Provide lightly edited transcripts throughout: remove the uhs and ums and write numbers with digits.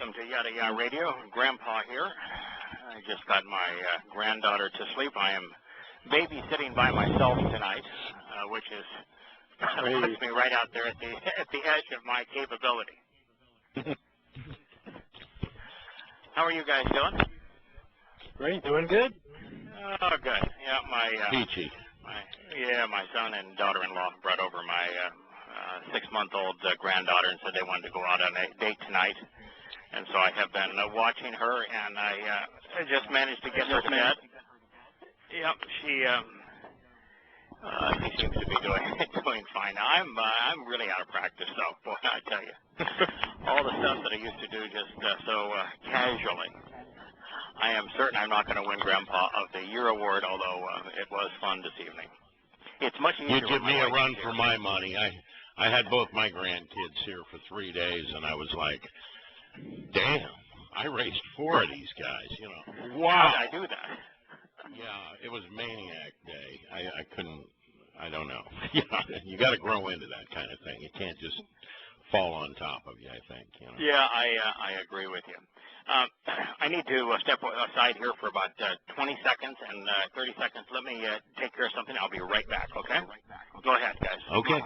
welcome to Yada Yahweh Radio. Grandpa here. I just got my granddaughter to sleep. I am babysitting by myself tonight, which is puts me right out there at the edge of my capability. How are you guys doing? Great, doing good. Oh, good. Yeah, Peachy. My son and daughter-in-law brought over my 6-month-old granddaughter and said they wanted to go out on a date tonight. And so I have been watching her, and I just managed to get her to bed. Yep, she seems to be doing fine. I'm really out of practice, though. Boy, I tell you, all the stuff that I used to do just so casually. I am certain I'm not going to win Grandpa of the Year award, although it was fun this evening. It's much easier. You give me a run for my money. I had both my grandkids here for 3 days, and I was like, damn, I raised 4 of these guys, you know. Wow. How did I do that? Yeah, it was Maniac Day. I couldn't, I don't know. You got to grow into that kind of thing. You can't just fall on top of you, I think. You know? Yeah, I agree with you. I need to step aside here for about 20 seconds and 30 seconds. Let me take care of something. I'll be right back, okay? Go ahead, guys. Okay.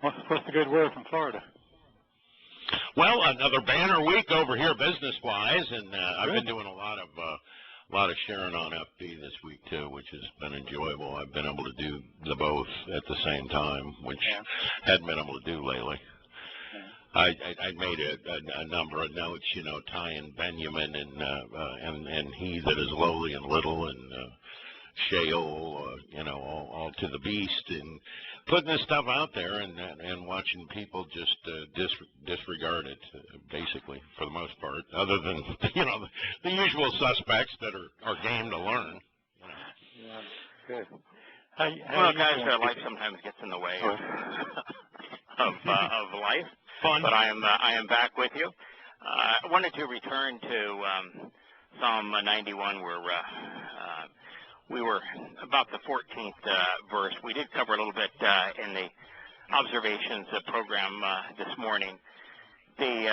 What's the good word from Florida? Well, another banner week over here business-wise, and I've been doing a lot of sharing on FB this week, too, which has been enjoyable. I've been able to do the both at the same time, which hadn't been able to do lately. I made a number of notes, you know, tying Benjamin and he that is lowly and little, and Sheol, you know, all to the beast, and putting this stuff out there and watching people just disregard it, basically, for the most part, other than, you know, the usual suspects that are game to learn. You know. Yeah, good. Well, guys, life sometimes gets in the way of life. Fun. But I am back with you. I wanted to return to Psalm 91, where we were about the 14th verse. We did cover a little bit in the observations program this morning. The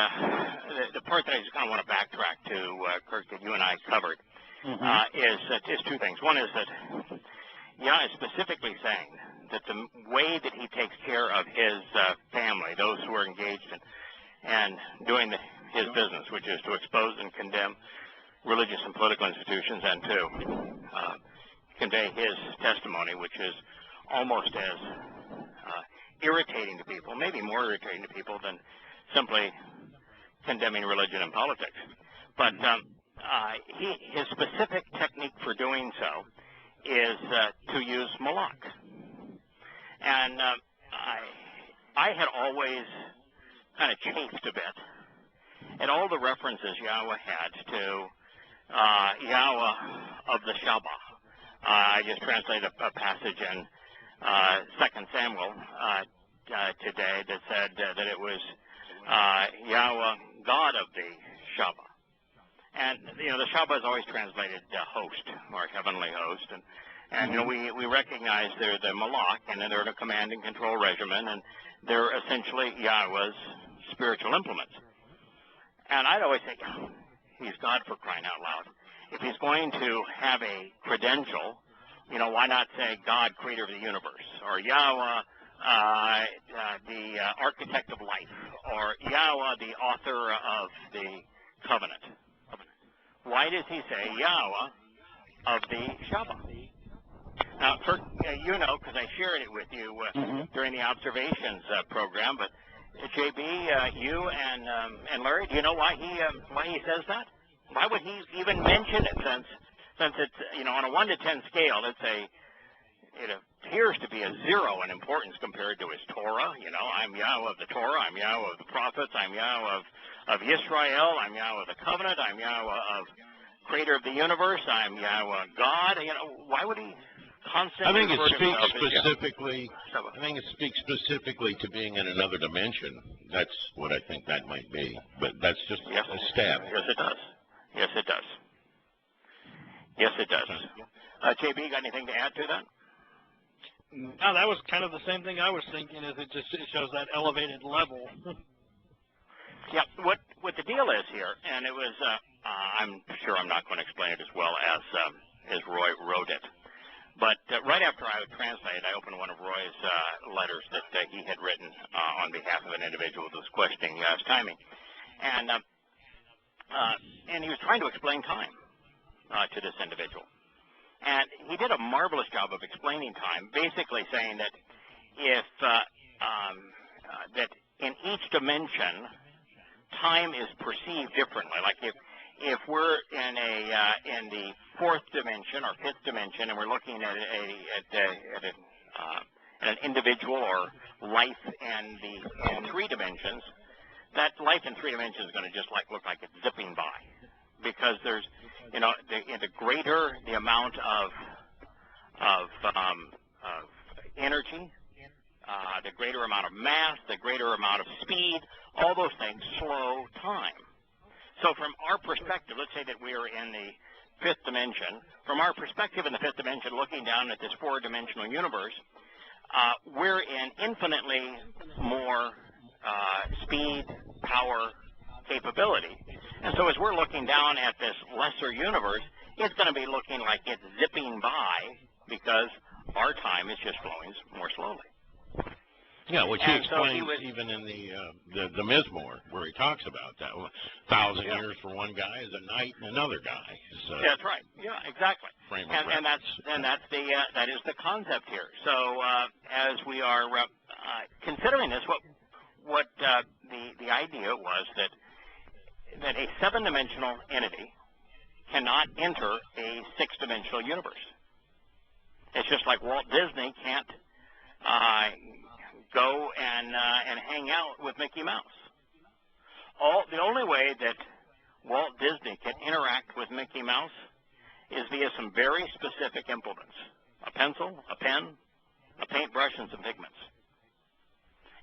part that I just kind of want to backtrack to, Kirk, that you and I covered, is two things. One is that Yah is specifically saying that the way that he takes care of his family, those who are engaged in doing his business, which is to expose and condemn religious and political institutions, and to convey his testimony, which is almost as irritating to people, maybe more irritating to people than simply condemning religion and politics. But his specific technique for doing so is to use malak. And I had always kind of chafed a bit at all the references Yahweh had to Yahweh of the Shabbat. I just translated a passage in 2 Samuel today that said that it was Yahweh, God of the Shabbat. And, you know, the Shabbat is always translated host, or heavenly host. And you know, we recognize they're the malak, and they're the command and control regimen, and they're essentially Yahweh's spiritual implements. And I'd always think, he's God, for crying out loud. If he's going to have a credential, you know, why not say God, creator of the universe, or Yahweh, the architect of life, or Yahweh, the author of the covenant? Why does he say Yahweh of the Shabbat? Now, Kirk, you know, because I shared it with you during the observations program, but JB, you and Larry, do you know why he says that? Why would he even mention it, since it's, you know, on a 1 to 10 scale, it appears to be a 0 in importance compared to his Torah. You know, I'm Yahweh of the Torah, I'm Yahweh of the prophets, I'm Yahweh of Israel, I'm Yahweh of the covenant, I'm Yahweh of creator of the universe, I'm Yahweh God. You know, why would he constantly I think it refer to speaks himself specifically. I think it speaks specifically to being in another dimension. That's what I think that might be. But that's just a stab. Yes, it does. Yes, it does. Yes, it does. JB, got anything to add to that? No, that was kind of the same thing I was thinking. Is it shows that elevated level. Yeah, what the deal is here, and it was, I'm sure I'm not going to explain it as well as Roy wrote it, but right after I would translate, I opened one of Roy's letters that he had written on behalf of an individual who was questioning his timing, and he was trying to explain time to this individual, and he did a marvelous job of explaining time, basically saying that if that in each dimension, time is perceived differently. Like if we're in the fourth dimension or fifth dimension, and we're looking at an individual or life in three dimensions, that life in three dimensions is going to just look like it's zipping by, because there's the greater the amount of energy, the greater amount of mass, the greater amount of speed, all those things slow time. So from our perspective, let's say that we are in the fifth dimension. From our perspective in the fifth dimension, looking down at this four-dimensional universe, we're in infinitely more speed, power, capability. And so as we're looking down at this lesser universe, it's going to be looking like it's zipping by because our time is just flowing more slowly. Yeah, which he explains even in the Mizmor, where he talks about that 1,000 years for one guy is a night in another guy. So that's right. Yeah, exactly. That is the concept here. So as we are considering this, what the idea was that a seven-dimensional entity cannot enter a six-dimensional universe. It's just like Walt Disney can't go and hang out with Mickey Mouse. The only way that Walt Disney can interact with Mickey Mouse is via some very specific implements: a pencil, a pen, a paintbrush, and some pigments.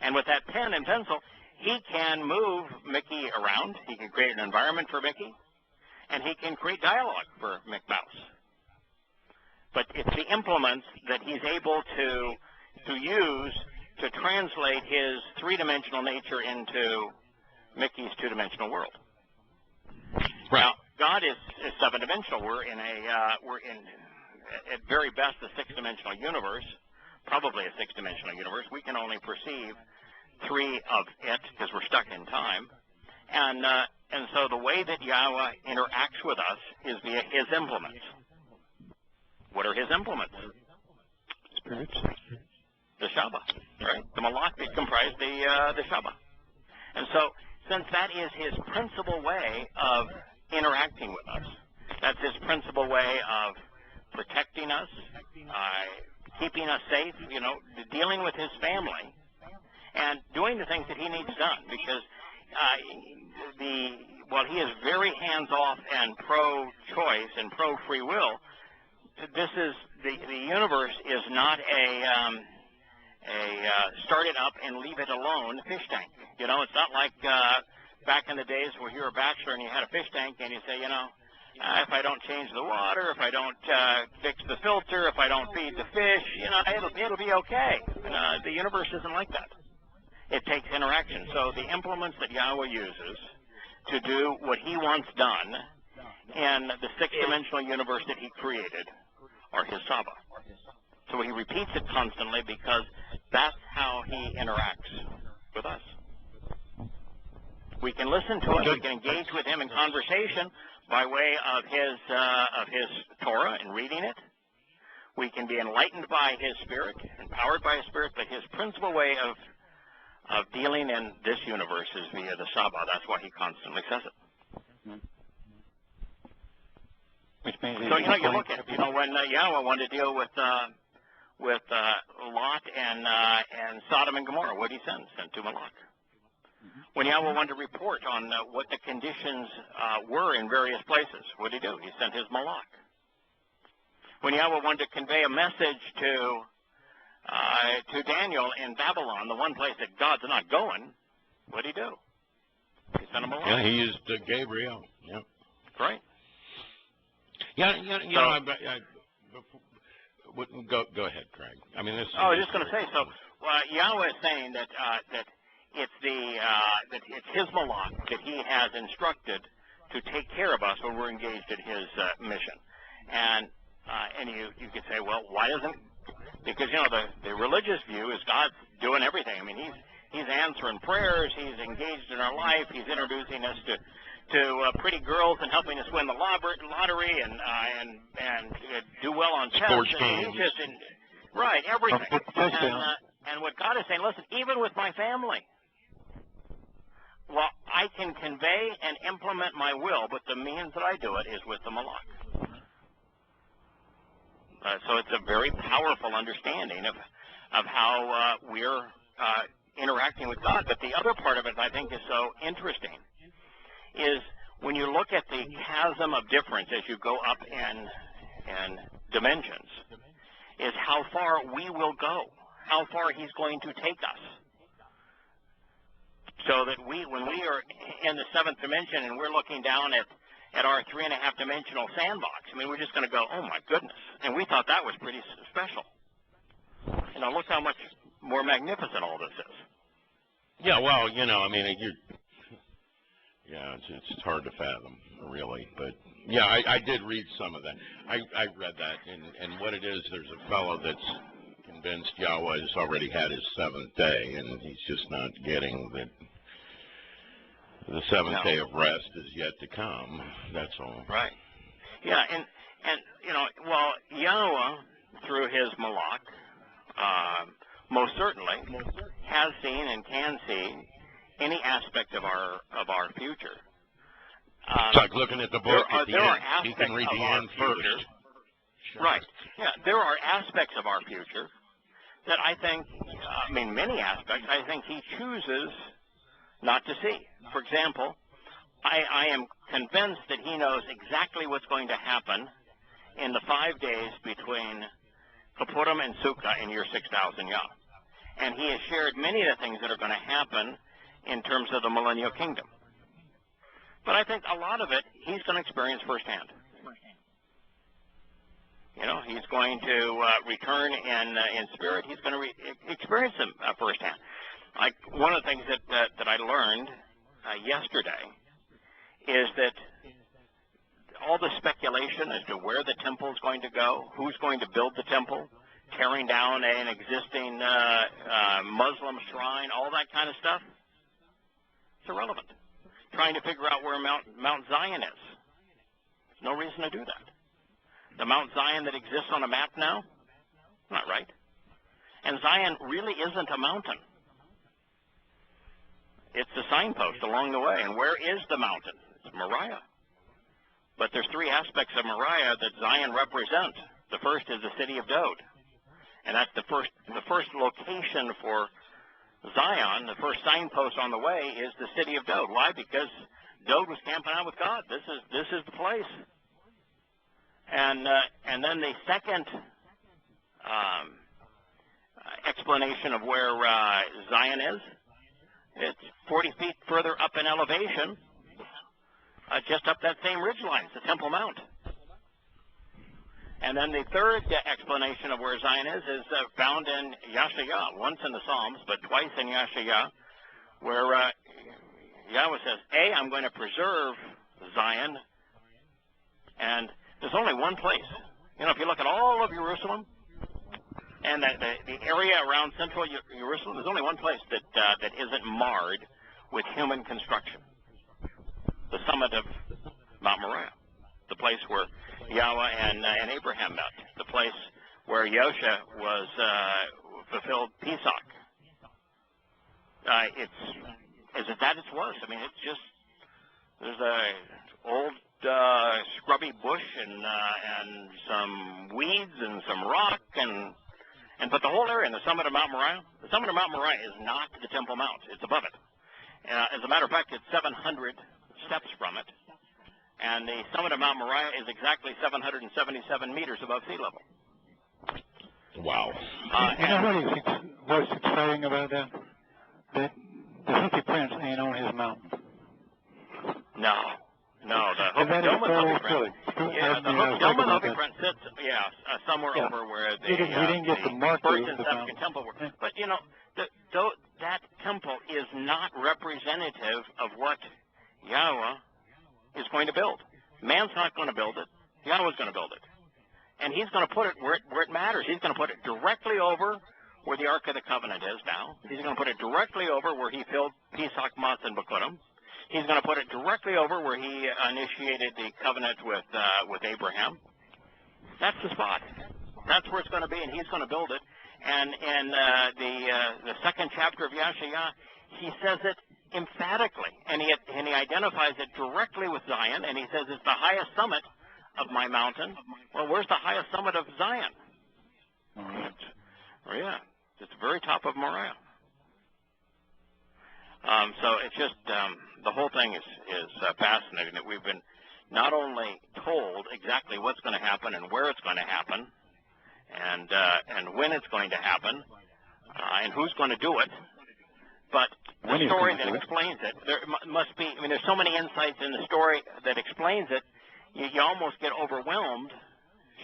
And with that pen and pencil, he can move Mickey around. He can create an environment for Mickey, and he can create dialogue for Mick Mouse. But it's the implements that he's able to use to translate his three-dimensional nature into Mickey's two-dimensional world. Right. Now, God is seven-dimensional. We're in at very best, a six-dimensional universe, probably a six-dimensional universe. We can only perceive three of it because we're stuck in time. And so the way that Yahweh interacts with us is via his implements. What are his implements? Spirits. The Shabbat, right? The Malach that comprise the Shabbat. And so, since that is his principal way of interacting with us, that's his principal way of protecting us, keeping us safe, dealing with his family, and doing the things that he needs done, because while he is very hands-off and pro-choice and pro-free will, this is the universe is not a start it up and leave it alone fish tank. It's not like back in the days where you were a bachelor and you had a fish tank and you say, if I don't change the water, if I don't fix the filter, if I don't feed the fish, it'll be okay. The universe isn't like that. It takes interaction. So the implements that Yahweh uses to do what he wants done in the six-dimensional universe that he created are his Sabbath. So he repeats it constantly because that's how he interacts with us. We can listen to him, we can engage with him in conversation by way of his Torah and reading it. We can be enlightened by his Spirit, empowered by his Spirit, but his principal way of dealing in this universe is via the Sabbath. That's why he constantly says it. Which means so you look at when Yahweh wanted to deal with Lot and Sodom and Gomorrah, what did he send? Sent to Malach. When Yahweh wanted to report on what the conditions were in various places, what did he do? He sent his Malach. When Yahweh wanted to convey a message to Daniel in Babylon, the one place that God's not going, what did he do? He sent a Malach. Yeah, he used Gabriel. Yep. Right. Yeah, go ahead, Craig. I mean, this. I was just going to say, so Yahweh is saying that it's that it's his malach that he has instructed to take care of us when we're engaged in his mission. And you could say, well, why doesn't? Because the religious view is God's doing everything. I mean, he's answering prayers, he's engaged in our life, he's introducing us to pretty girls and helping us win the lottery and do well on tests. Sports games. Right, everything. And what God is saying, listen, even with my family, well, I can convey and implement my will, but the means that I do it is with the malach. So it's a very powerful understanding of how we're interacting with God. But the other part of it I think is so interesting is when you look at the chasm of difference as you go up in dimensions, is how far we will go, how far he's going to take us. So that when we are in the seventh dimension and we're looking down at our 3.5-dimensional sandbox, I mean, we're just going to go, oh my goodness. And we thought that was pretty special. Look how much more magnificent all this is. Yeah, well, I mean, it's hard to fathom, really. But, yeah, I did read some of that. I read that, and what it is, there's a fellow that's convinced Yahweh has already had his seventh day, and he's just not getting that the seventh day of rest is yet to come. That's all. Right. Yeah, and well, Yahweh, through his malach, most certainly has seen and can see any aspect of our future. It's like looking at the book at the end. You can read the end first. Right. Yeah, there are aspects of our future that I think, many aspects, I think he chooses not to see. For example, I am convinced that he knows exactly what's going to happen in the 5 days between Kippurim and Sukkah in year 6000 Yah. And he has shared many of the things that are going to happen in terms of the millennial kingdom. But I think a lot of it he's going to experience firsthand. He's going to return in spirit. He's going to experience them firsthand. Like one of the things that I learned yesterday is that all the speculation as to where the temple is going to go, who's going to build the temple, tearing down an existing Muslim shrine, all that kind of stuff, it's irrelevant. Trying to figure out where Mount Zion is. There's no reason to do that. The Mount Zion that exists on a map now, not right. And Zion really isn't a mountain. It's a signpost along the way. And where is the mountain? It's Moriah. But there's three aspects of Moriah that Zion represents. The first is the city of Dode. And that's the first location for Zion, the first signpost on the way is the city of Dode. Why? Because Dode was camping out with God. This is the place. And then the second explanation of where Zion is, it's 40 feet further up in elevation, just up that same ridgeline. It's the Temple Mount. And then the third explanation of where Zion is found in Yahshua, once in the Psalms, but twice in Yahshua, where Yahweh says, A, I'm going to preserve Zion, and there's only one place. If you look at all of Jerusalem and the area around central Jerusalem, there's only one place that isn't marred with human construction. The summit of Mount Moriah, the place where Yahweh and Abraham met, the place where Yosha was fulfilled Pesach. It's was. I mean, it's just there's a old scrubby bush and some weeds and some rock but the whole area in the summit of Mount Moriah. The summit of Mount Moriah is not the Temple Mount; it's above it. As a matter of fact, it's 700 steps from it. And the summit of Mount Moriah is exactly 777 meters above sea level. Wow. What's exciting about that? That the Hoopy Prince ain't on his mountain. No, the Dome of the Prince. Yeah, the Dome of the Prince sits, somewhere over where the he didn't get the mark first and second temple were. But, that temple is not representative of what Yahweh is going to build. Man's not going to build it. Yahweh's going to build it. And he's going to put it where it matters. He's going to put it directly over where the Ark of the Covenant is now. He's going to put it directly over where he filled Pesach, Matzah, and Bekurim. He's going to put it directly over where he initiated the covenant with Abraham. That's the spot. That's where it's going to be, and he's going to build it. And in the second chapter of Yahshua, he says it emphatically, and he identifies it directly with Zion, and he says it's the highest summit of my mountain. Well, where's the highest summit of Zion? Yeah, it's the very top of Moriah. So it's just the whole thing is fascinating that we've been not only told exactly what's going to happen and where it's going to happen, and when it's going to happen, and who's going to do it, but the story that explains it. There must be. I mean, there's so many insights in the story that explains it. You almost get overwhelmed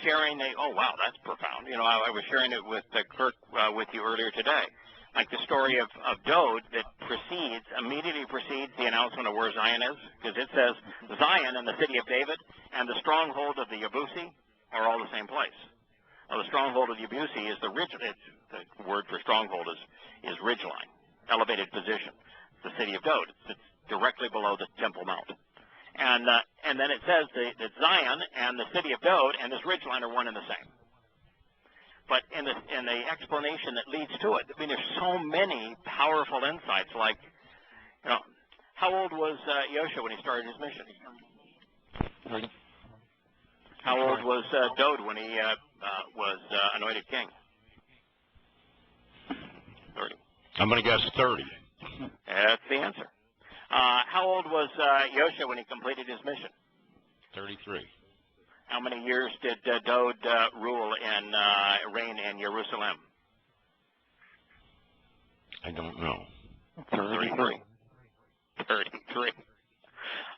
sharing oh, wow, that's profound. You know, I was sharing it with Kirk with you earlier today. Like the story of Dode that immediately precedes the announcement of where Zion is, because it says Zion and the city of David and the stronghold of the Yebusi are all the same place. Well, the stronghold of the Yebusi is the word for stronghold is ridgeline, elevated position. The city of Dode. It's directly below the Temple Mount. And then it says that Zion and the city of Dode and this ridgeline are one and the same. But in the explanation that leads to it, I mean, there's so many powerful insights. Like, you know, how old was Yosha when he started his mission? 30. How old was Dode when he was anointed king? 30. I'm going to guess 30. That's the answer. How old was Yosha when he completed his mission? 33. How many years did Dode reign in Jerusalem? I don't know. 33. 33.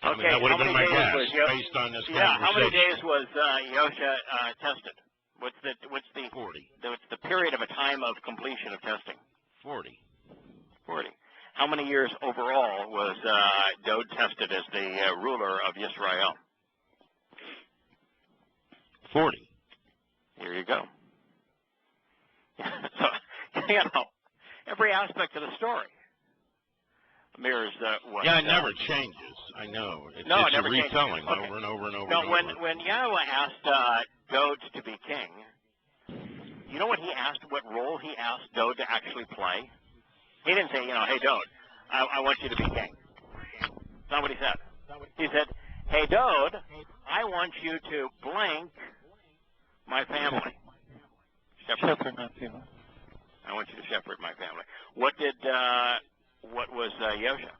I mean, that would have been my guess based on this conversation. How many days was Yosha tested? What's the 40. What's the period of a time of completion of testing? 40. 40. How many years overall was Dode tested as the ruler of Israel? 40. Here you go. So, you know, every aspect of the story mirrors what. Yeah, it never changes. I know. It's it never a retelling changes. over and over and over. No, and over. when Yahweh asked Dode to be king, you know what he asked? What role he asked Dode to actually play? He didn't say, hey, Dode, I want you to be king. That's not what he said. He said, hey, Dode, I want you to blank my family. Shepherd my family. I want you to shepherd my family. What was Yosha?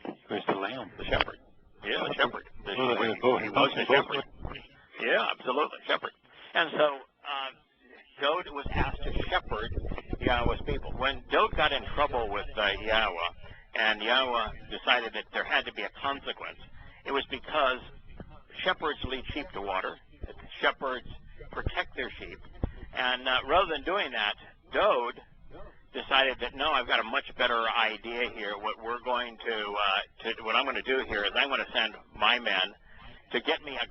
He was the lamb. The shepherd. Yeah, the shepherd. He was the shepherd. Yeah, absolutely, shepherd. And so Dode was asked to shepherd Yahweh's people. When Dode got in trouble with Yahweh, and Yahweh decided that there had to be a consequence, it was because shepherds lead sheep to water. Shepherds protect their sheep. And rather than doing that, Dode decided that, no, I've got a much better idea here. What I'm going to do here is I'm going to send my men to get me a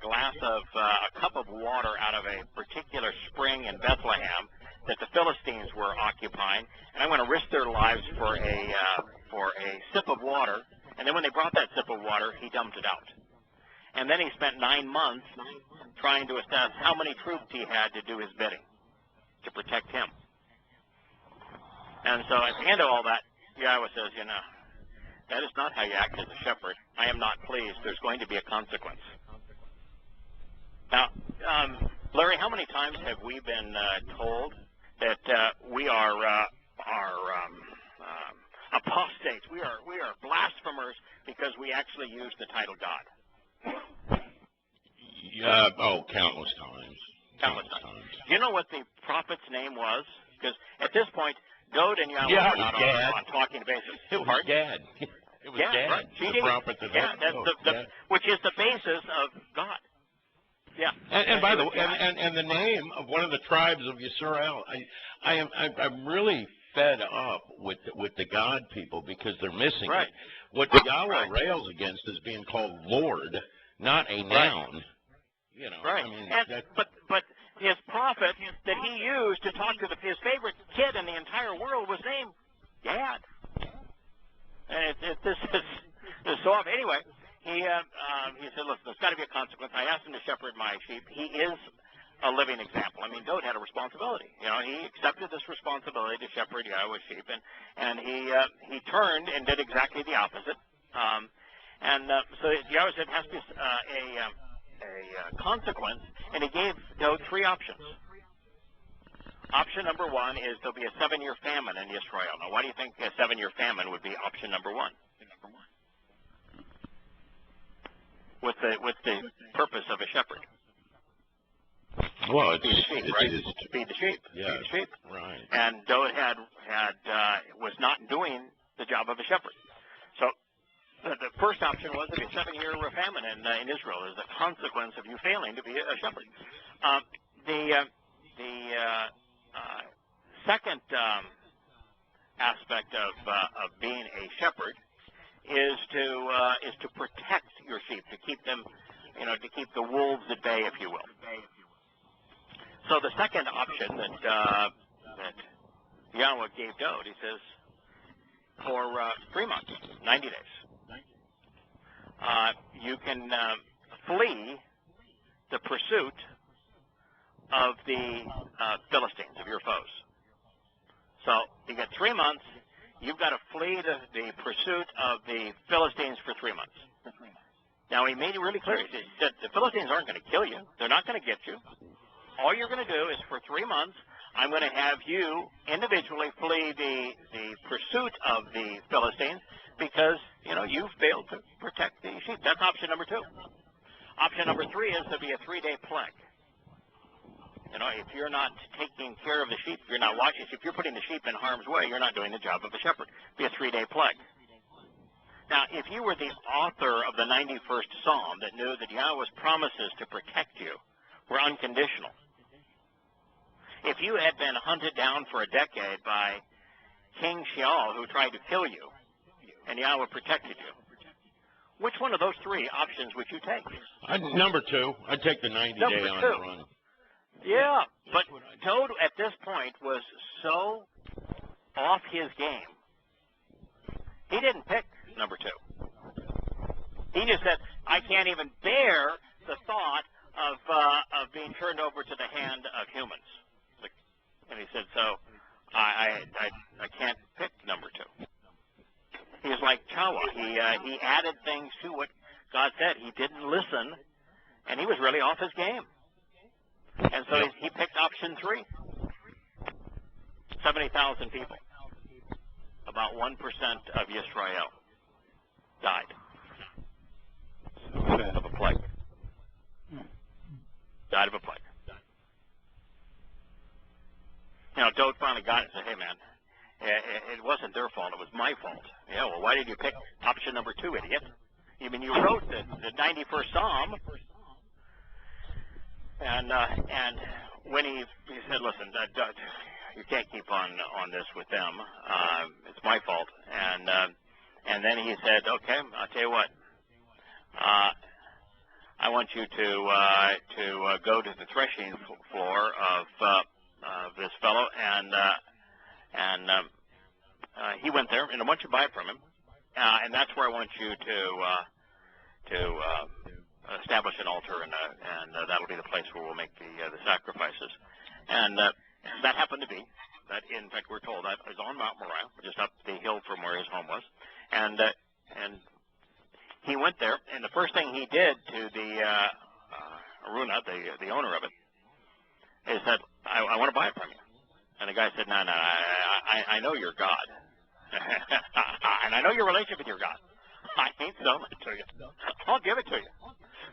cup of water out of a particular spring in Bethlehem that the Philistines were occupying, and I'm going to risk their lives for a sip of water. And then when they brought that sip of water, he dumped it out. And then he spent 9 months trying to assess how many troops he had to do his bidding to protect him. And so at the end of all that, Yahweh says, that is not how you act as a shepherd. I am not pleased. There's going to be a consequence. Now, Larry, how many times have we been told that we are apostates? We are blasphemers because we actually use the title God. Yeah. Oh, countless times. Countless times. Do you know what the prophet's name was? Because at this point, Dode and Yahweh were not on talking basis. It was Gad. It was Gad, right. the prophet that which is the basis of God. Yeah. And by the way, and the name of one of the tribes of Yisrael, I'm really fed up with the God people because they're missing Right. it. What Yahweh rails against is being called Lord, not a noun. You know, Right. I mean, but his prophet that he used to talk to his favorite kid in the entire world was named Gad. And this is so off. Anyway, he said, listen, there's got to be a consequence. I asked him to shepherd my sheep. He is a living example. I mean, Dowd had a responsibility. You know, he accepted this responsibility to shepherd Yahweh's sheep, and he turned and did exactly the opposite. So Yahweh said it has to be a consequence, and he gave Dowd three options. Option number one is there'll be a 7-year famine in Israel. Now, why do you think a 7-year famine would be option number one? What's the purpose of a shepherd? well, it's Feed the sheep, right? Feed the sheep. Yeah, Feed the sheep. right. And Dowd was not doing the job of a shepherd. So the first option was to be a 7-year famine in Israel as a consequence of you failing to be a shepherd. The second aspect of being a shepherd is to protect your sheep, to keep them, to keep the wolves at bay, if you will. So the second option that Yahweh gave Dowd, he says, for 3 months, 90 days, you can flee the pursuit of the Philistines, of your foes. So you get 3 months. You've got to flee the pursuit of the Philistines for 3 months. Now, he made it really clear. He said, the Philistines aren't going to kill you. They're not going to get you. All you're going to do is for 3 months, I'm going to have you individually flee the pursuit of the Philistines because, you failed to protect the sheep. That's option number 2. Option number 3 is to be a 3-day plague. If you're not taking care of the sheep, if you're not watching, if you're putting the sheep in harm's way, you're not doing the job of a shepherd. Be a 3-day plague. Now, if you were the author of the 91st Psalm that knew that Yahweh's promises to protect you were unconditional, if you had been hunted down for a decade by King Sheol who tried to kill you, and Yahweh protected you, which one of those 3 options would you take? Number 2. I'd take the 90-day on the run. Yeah, but Dowd at this point was so off his game. He didn't pick number 2. He just said, I can't even bear the thought of being turned over to the hand of humans. And he said, so I can't pick number 2. He was like Towrah. He added things to what God said. He didn't listen, and he was really off his game. And so he picked option 3. 70,000 people, about 1% of Israel, died of a plague. Died of a plague. Dowd finally got it and said, hey, man, it wasn't their fault. It was my fault. Yeah, well, why did you pick option number 2, idiot? I mean, you wrote the 91st Psalm, and when he said, listen, you can't keep on this with them. It's my fault. And then he said, okay, I'll tell you what. I want you to go to the threshing floor of this fellow, and he went there, and I want you to buy it from him, and that's where I want you to establish an altar, and that'll be the place where we'll make the sacrifices. And that happened to be that. In fact, we're told that is on Mount Moriah, just up the hill from where his home was, and he went there, and the first thing he did to the Aruna, the owner of it, is said, I want to buy it from you. And the guy said, no, I know your God. And I know your relationship with your God. I ain't selling it to you. I'll give it to you.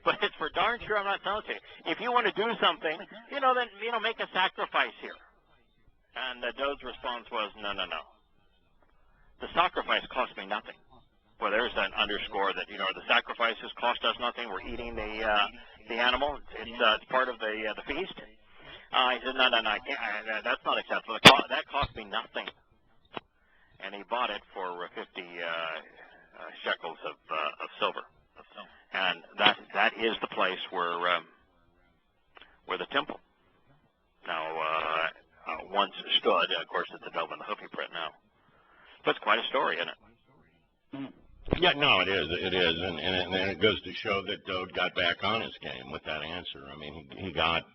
But it's for darn sure I'm not selling it to you. If you want to do something, then make a sacrifice here. And Dowd's response was, no. The sacrifice cost me nothing. Well, there's an underscore that, the sacrifices cost us nothing. We're eating the animal. It's part of the feast. He said, no, I can't. That's not acceptable. That cost me nothing. and he bought it for 50 shekels of silver. And that is the place where the temple now once stood. Of course, it's a dove in the hoofy print now. But it's quite a story, isn't it? Yeah, no, it is. It is, and it goes to show that Dode got back on his game with that answer. I mean, he got,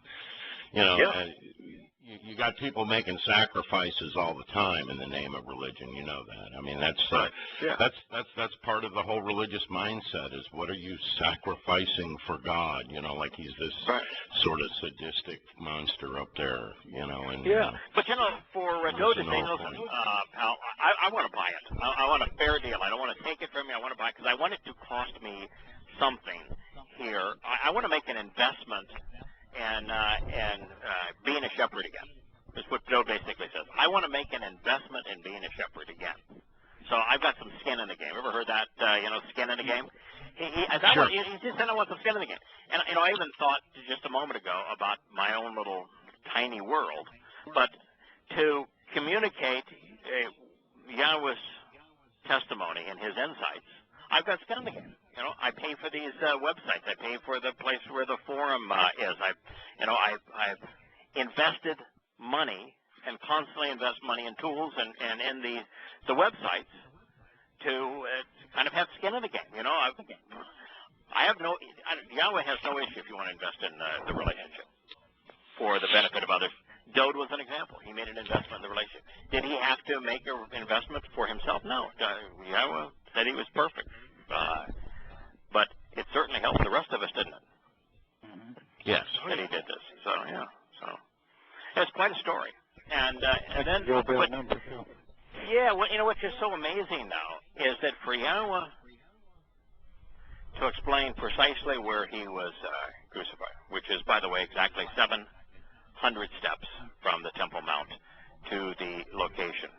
you know, you got people making sacrifices all the time in the name of religion. You know that. I mean, that's part of the whole religious mindset. Is what are you sacrificing for God? You know, like he's this sort of sadistic monster up there. You know, and but you know, for Dode to say, listen, pal, I want to buy it. I want a fair deal. I don't want to take it from you. I want to buy it because I want it to cost me something here. I want to make an investment and being a shepherd again. That's what Joe basically says. I want to make an investment in being a shepherd again. So I've got some skin in the game. Ever heard that, skin in the game? He just said I want some skin in the game. And, I even thought just a moment ago about my own little tiny world. But to communicate Yahweh's testimony and his insights, I've got skin in the game. I pay for these websites. I pay for the place where the forum is. I've invested money and constantly invest money in tools and in the websites to kind of have skin in the game. Yahweh has no issue if you want to invest in the relationship for the benefit of others. Dode was an example. He made an investment in the relationship. Did he have to make an investment for himself? No. Yahweh said he was perfect. But it certainly helped the rest of us, didn't it? Yes. That he did this. So it's quite a story. And then, what's just so amazing now is that for Yahweh to explain precisely where he was crucified, which is, by the way, exactly 700 steps from the Temple Mount to the location,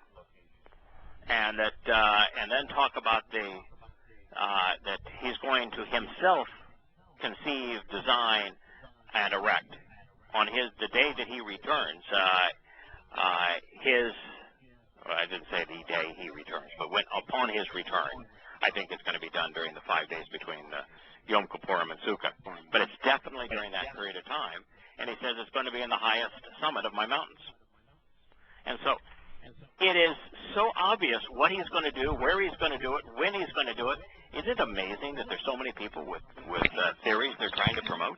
and then talk about that he's going to himself conceive, design, and erect on the day that he returns. I didn't say the day he returns, but upon his return, I think it's going to be done during the 5 days between Yom Kippurim and Sukkot. But it's definitely during that period of time, and he says it's going to be in the highest summit of my mountains. And so it is so obvious what he's going to do, where he's going to do it, when he's going to do it. Is it amazing that there's so many people with theories they're trying to promote?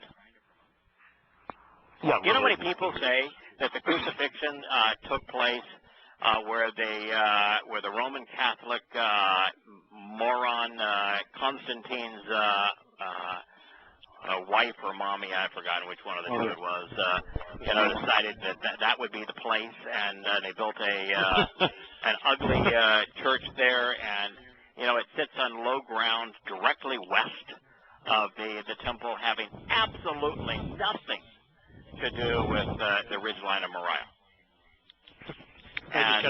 Yeah, you know how many people say that the crucifixion took place where the Roman Catholic moron Constantine's wife or mommy, I've forgotten which one of the two it was, decided that would be the place, and they built an ugly church there, and it sits on low ground directly west of the temple, having absolutely nothing to do with the ridgeline of Moriah. And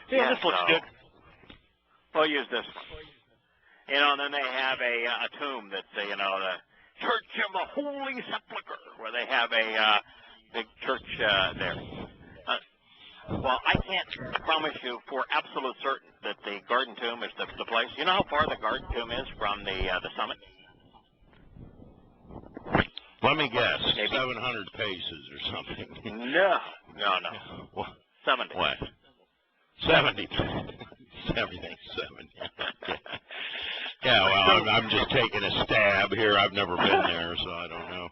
this looks good. We'll use this one. And then they have a tomb that's the Church of the Holy Sepulchre, where they have a big church there. Well, I can't promise you for absolute certain that the Garden Tomb is the place. You know how far the Garden Tomb is from the summit? Let me guess. Maybe 700 paces or something. No. What? 70. What? 70. Everything's 70. Yeah, well, I'm just taking a stab here. I've never been there, so I don't know.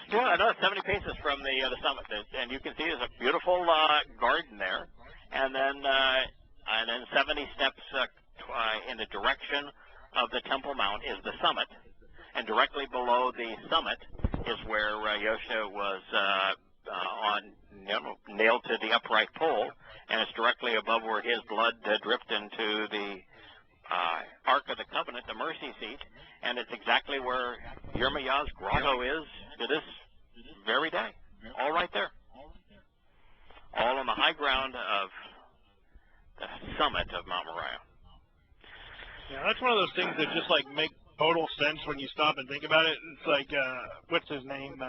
Yeah, no, 70 paces from the summit, and you can see there's a beautiful garden there, and then 70 steps in the direction of the Temple Mount is the summit, and directly below the summit is where Yosha was nailed to the upright pole, and it's directly above where his blood dripped into the Ark of the Covenant, the mercy seat, and it's exactly where Yirmiyahu's grotto is to this very day. All right there. All on the high ground of the summit of Mount Moriah. Yeah, that's one of those things that just make total sense when you stop and think about it. It's like, what's his name?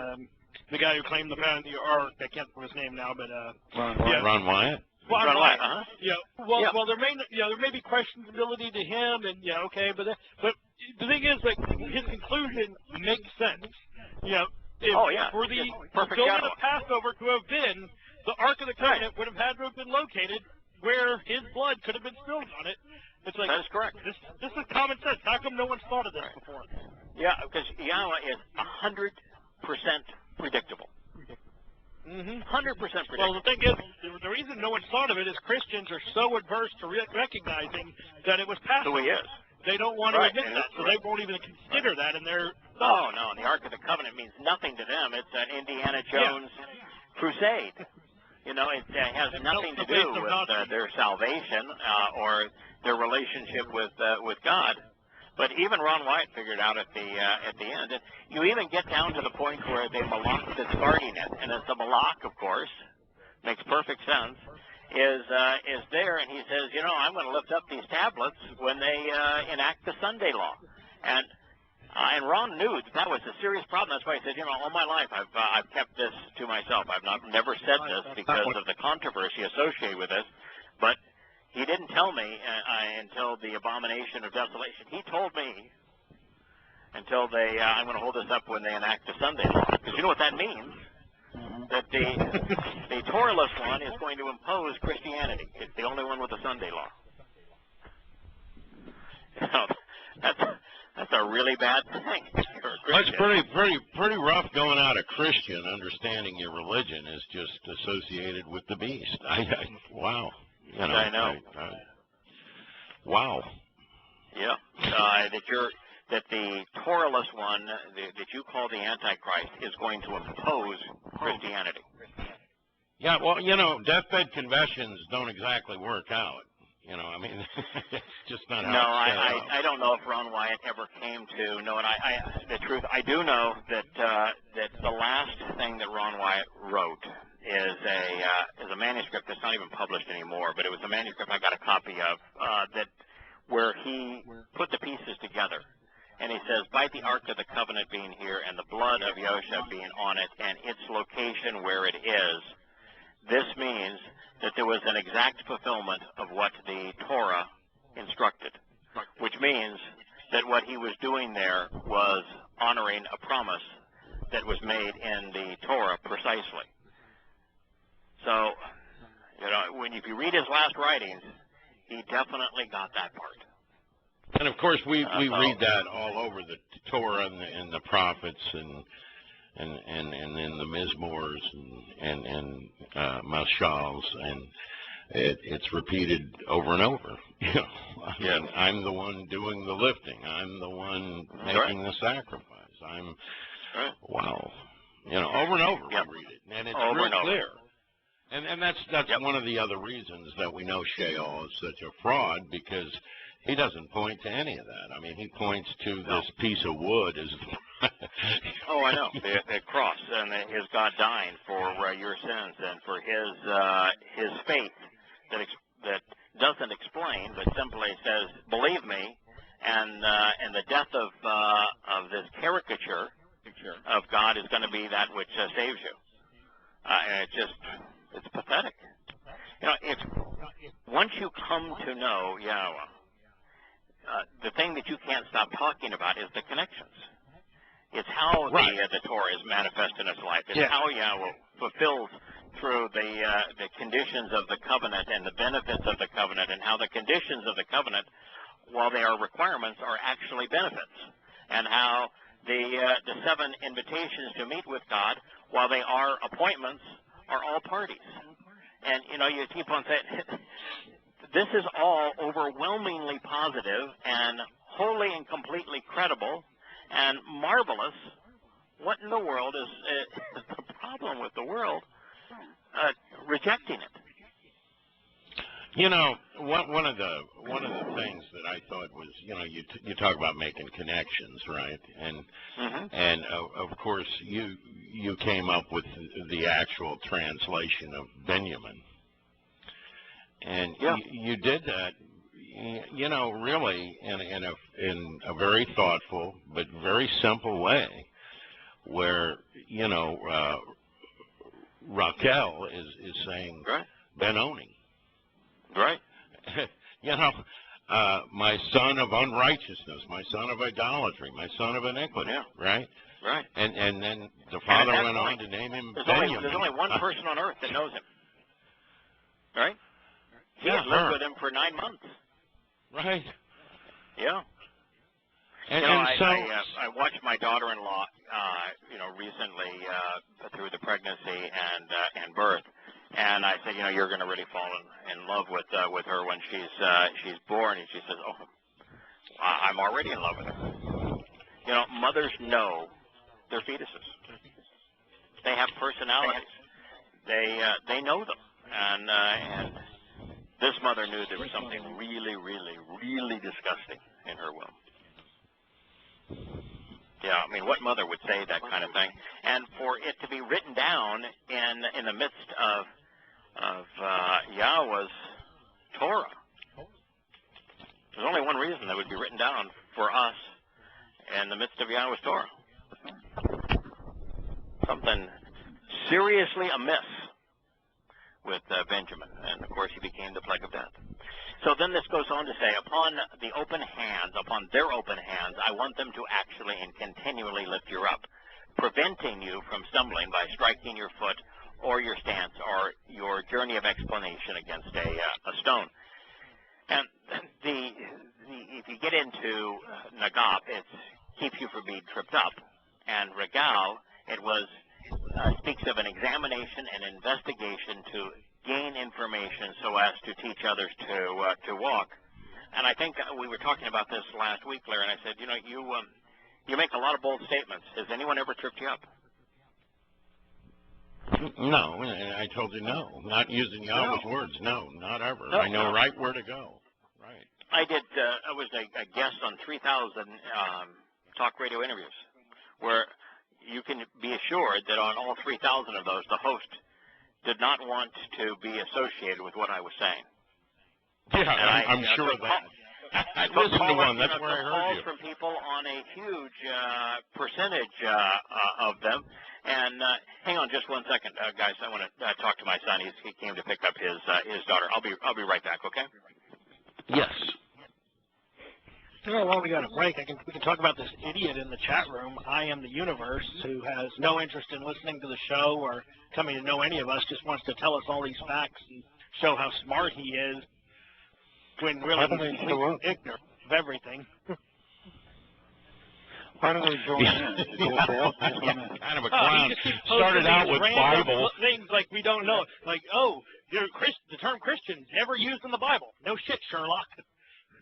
the guy who claimed the ark. I can't remember his name now, but Ron Wyatt. Ron Wyatt. Well, Yeah. well, there may be questionability to him, and okay, but the thing is, like, his conclusion makes sense. For the fulfillment of Passover to have been, the Ark of the Covenant would have had to have been located where his blood could have been spilled on it. It's like, that is correct. This is common sense. How come no one's thought of this before? Yeah, because Yahweh is 100% predictable. 100% predictable. Well, the thing is, the reason no one's thought of it is Christians are so adverse to recognizing that it was Passover. So he is. They don't want to admit that, so they won't even consider that in their... No, the Ark of the Covenant means nothing to them. It's an Indiana Jones crusade. It has nothing to do with their salvation or their relationship with God. But even Ron Wyatt figured out at the end. And you even get down to the point where they malak that's guarding it, and it's the malak, of course, makes perfect sense. Is there, and he says, I'm going to lift up these tablets when they enact the Sunday law, and Ron knew that was a serious problem. That's why he said, all my life I've kept this to myself. I've never said this because of the controversy associated with this, but he didn't tell me until the abomination of desolation. He told me until I'm going to hold this up when they enact the Sunday law, because you know what that means. That the Torahless one is going to impose Christianity. It's the only one with a Sunday law. That's a really bad thing. That's pretty rough going out a Christian. Understanding your religion is just associated with the beast. Wow. I know. Wow. Yeah. That the Torahless one that you call the Antichrist is going to impose Christianity. Yeah, well, deathbed confessions don't exactly work out. It's just not how I don't know if Ron Wyatt ever came to know it. The truth, I do know that the last thing that Ron Wyatt wrote is a manuscript that's not even published anymore, but it was a manuscript I got a copy of where he put the pieces together. And he says, by the Ark of the Covenant being here and the blood of Yahshua being on it and its location where it is, this means that there was an exact fulfillment of what the Torah instructed, which means that what he was doing there was honoring a promise that was made in the Torah precisely. So, if you read his last writings, he definitely got that part. And of course, we read that all over the Torah and the prophets and in the Mizmors and Mashals, and it's repeated over and over. I'm the one doing the lifting. I'm the one making the sacrifice. Wow. Over and over we read it, and it's real clear. And that's one of the other reasons that we know Sheol is such a fraud, because he doesn't point to any of that. I mean, he points to this piece of wood as oh, I know. The cross, and his God dying for your sins and for his faith that doesn't explain, but simply says, believe me, and the death of this caricature of God is going to be that which saves you. And it's pathetic. Once you come to know Yahweh, the thing that you can't stop talking about is the connections. It's how the Torah is manifest in his life. It's how Yahweh fulfills through the conditions of the covenant and the benefits of the covenant, and how the conditions of the covenant, while they are requirements, are actually benefits, and how the 7 invitations to meet with God, while they are appointments, are all parties. And you keep on saying this is all overwhelmingly positive and wholly and completely credible and marvelous. What in the world is the problem with the world rejecting it? One of the things that I thought was, you talk about making connections, right? And of course you came up with the actual translation of Benjamin, and you did that, really in a very thoughtful but very simple way, where, Raquel is saying, right. Benoni. Right. My son of unrighteousness, my son of idolatry, my son of iniquity, right? Right. And then the father went on to name him Benjamin. There's only one person on earth that knows him. Right? He had lived her. with him for 9 months. Right. Yeah. I watched my daughter-in-law, recently through the pregnancy and birth, and I said, you're going to really fall in love with her when she's born. And she says, oh, I'm already in love with her. Mothers know their fetuses. They have personalities. They know them, and this mother knew there was something really, really, really disgusting in her womb. Yeah, I mean, what mother would say that kind of thing? And for it to be written down in the midst of Yahweh's Torah, there's only one reason that would be written down for us in the midst of Yahweh's Torah. Something seriously amiss with Benjamin, and of course he became the plague of death. So then this goes on to say, upon their open hands, I want them to actually and continually lift you up, preventing you from stumbling by striking your foot or your stance or your journey of explanation against a stone. And if you get into Nagab, it keeps you from being tripped up. And Regal, it speaks of an examination and investigation to gain information so as to teach others to walk. And I think we were talking about this last week, Larry, and I said, you make a lot of bold statements. Has anyone ever tripped you up? No, I told you no. Not using Yahweh's words. No, not ever. I know right where to go. Right. I did. I was a guest on 3,000 talk radio interviews, where you can be assured that on all 3,000 of those, the host did not want to be associated with what I was saying. Yeah, I'm sure of that. I listened to one. That's where I heard you. Calls from people on a huge percentage of them. And hang on just one second, guys. I want to talk to my son. He came to pick up his daughter. I'll be right back. Okay? Yes. While we got a break, we can talk about this idiot in the chat room, I Am the Universe, who has no interest in listening to the show or coming to know any of us, just wants to tell us all these facts and show how smart he is, when really he's completely ignorant of everything. Why do they join in? Kind of a clown. Started out with Bible things like we don't know. Like, the term Christian never used in the Bible. No shit, Sherlock.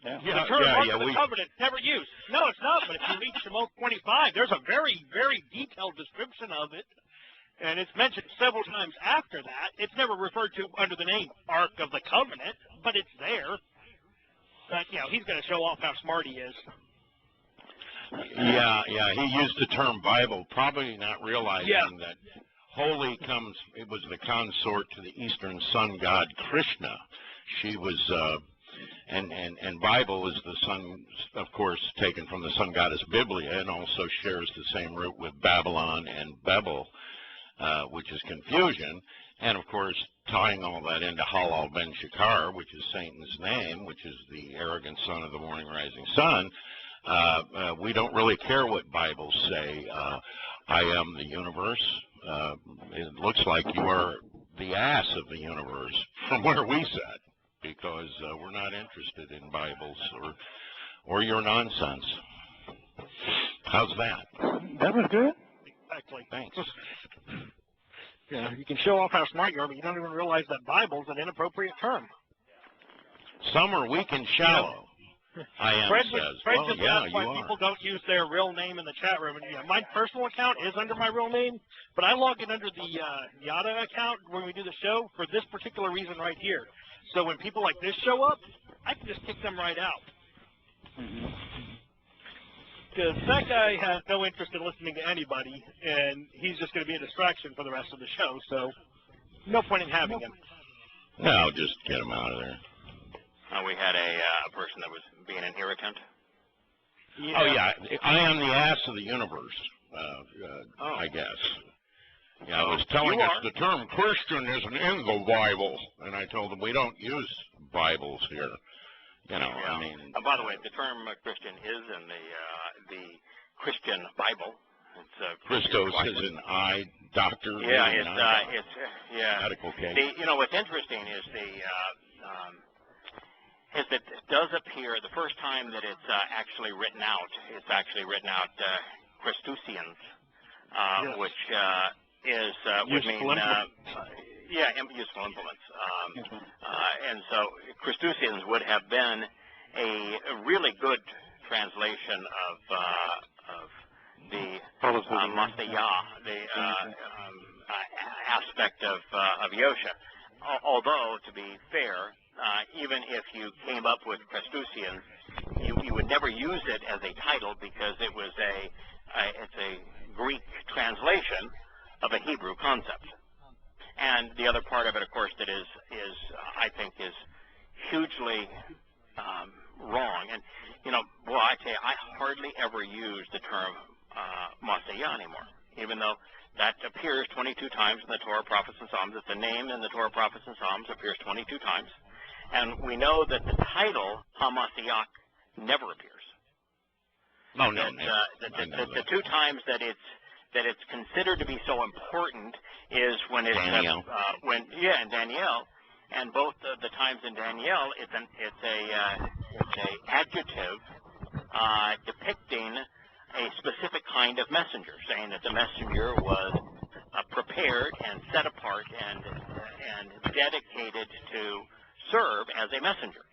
The term Ark of the Covenant never used. No, it's not. But if you read Shemot 25, there's a very, very detailed description of it, and it's mentioned several times after that. It's never referred to under the name Ark of the Covenant, but it's there. But he's going to show off how smart he is. Yeah. He used the term Bible, probably not realizing that holy it was the consort to the Eastern sun god Krishna. She was. And Bible is the sun, of course, taken from the sun goddess Biblia, and also shares the same root with Babylon and Bebel, which is confusion. And, of course, tying all that into Halal ben Shakar, which is Satan's name, which is the arrogant son of the morning rising sun. We don't really care what Bibles say. I am the universe. It looks like you are the ass of the universe from where we sat, because we're not interested in Bibles or your nonsense. How's that? That was good. Exactly. Thanks. You can show off how smart you are, but you don't even realize that Bible's an inappropriate term. Some are weak and shallow. I am Fred says. just asked why people don't use their real name in the chat room. And my personal account is under my real name, but I log in under the Yada account when we do the show for this particular reason right here. So when people like this show up, I can just kick them right out. Because that guy has no interest in listening to anybody, and he's just going to be a distraction for the rest of the show, so no point in having him. No, just get him out of there. We had a person that was being an irritant. Yeah. Oh, yeah. I am the ass of the universe. I guess. Yeah, I was telling us the term Christian isn't in the Bible, and I told them we don't use Bibles here. You know, I mean. By the way, the term Christian is in the Christian Bible. It's Christos is an eye doctor. Yeah, it's medical case. What's interesting is is that it does appear the first time that it's actually written out. It's actually written out Christusians, which would mean useful implements. And so Christusians would have been a really good translation of the Masayah, the aspect of Yosha. Although, to be fair, even if you came up with Christusians, you would never use it as a title because it was it's a Greek translation of a Hebrew concept. And the other part of it, of course, that I think is hugely wrong. And I tell you, I hardly ever use the term Masayah anymore, even though that appears 22 times in the Torah, Prophets, and Psalms. It's a name in the Torah, Prophets, and Psalms. Appears 22 times. And we know that the title, HaMashiach, never appears. No. The two times that it's considered to be so important is when it's Daniel. In Daniel, and both the times in Daniel, it's a adjective depicting a specific kind of messenger, saying that the messenger was prepared and set apart and dedicated to serve as a messenger.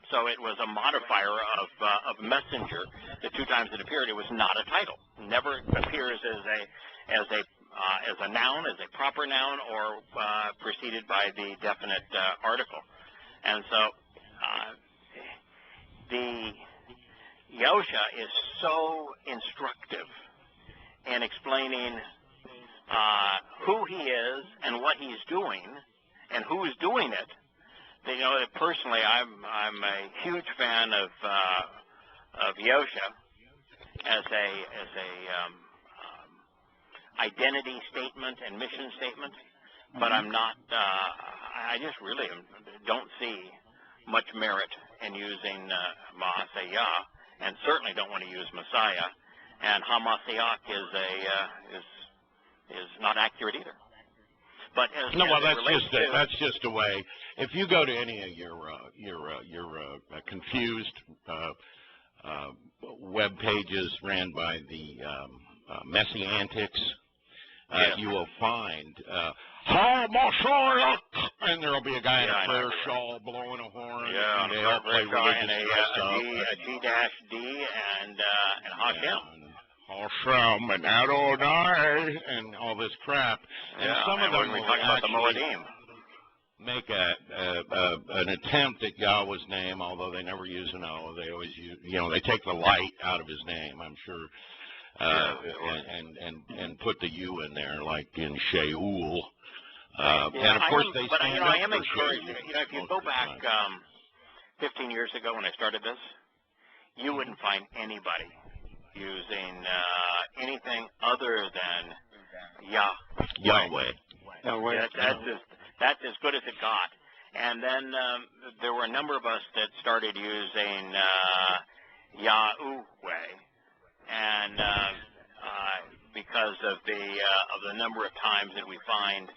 So it was a modifier of messenger. The two times it appeared, it was not a title. Never appears as a noun, as a proper noun, or preceded by the definite article. And so the Yahusha is so instructive in explaining who he is and what he's doing and who is doing it. That, personally, I'm a huge fan of Yahusha as a identity statement and mission statement, but I'm not. I just really don't see much merit in using Masayah, and certainly don't want to use Messiah. And HaMashiach is not accurate either. But that's just a way. If you go to any of your confused web pages ran by the Messiantics, you will find HaMashiach, and there will be a guy in a prayer shawl blowing a horn. Yeah, and they all play religious a G-D and Hashem. Hashem and Adonai and all this crap. And some of them we talk about the Moedim. Make an attempt at Yahweh's name, although they never use an O. They always use, they take the light out of his name, I'm sure, and put the U in there, like in Sheol. And of course they stand up I am for encouraged. Sheol. If you go back 15 years ago when I started this, you wouldn't find anybody using anything other than Yahweh. That's as good as it got. And then there were a number of us that started using Yahowah, and because of the number of times that we find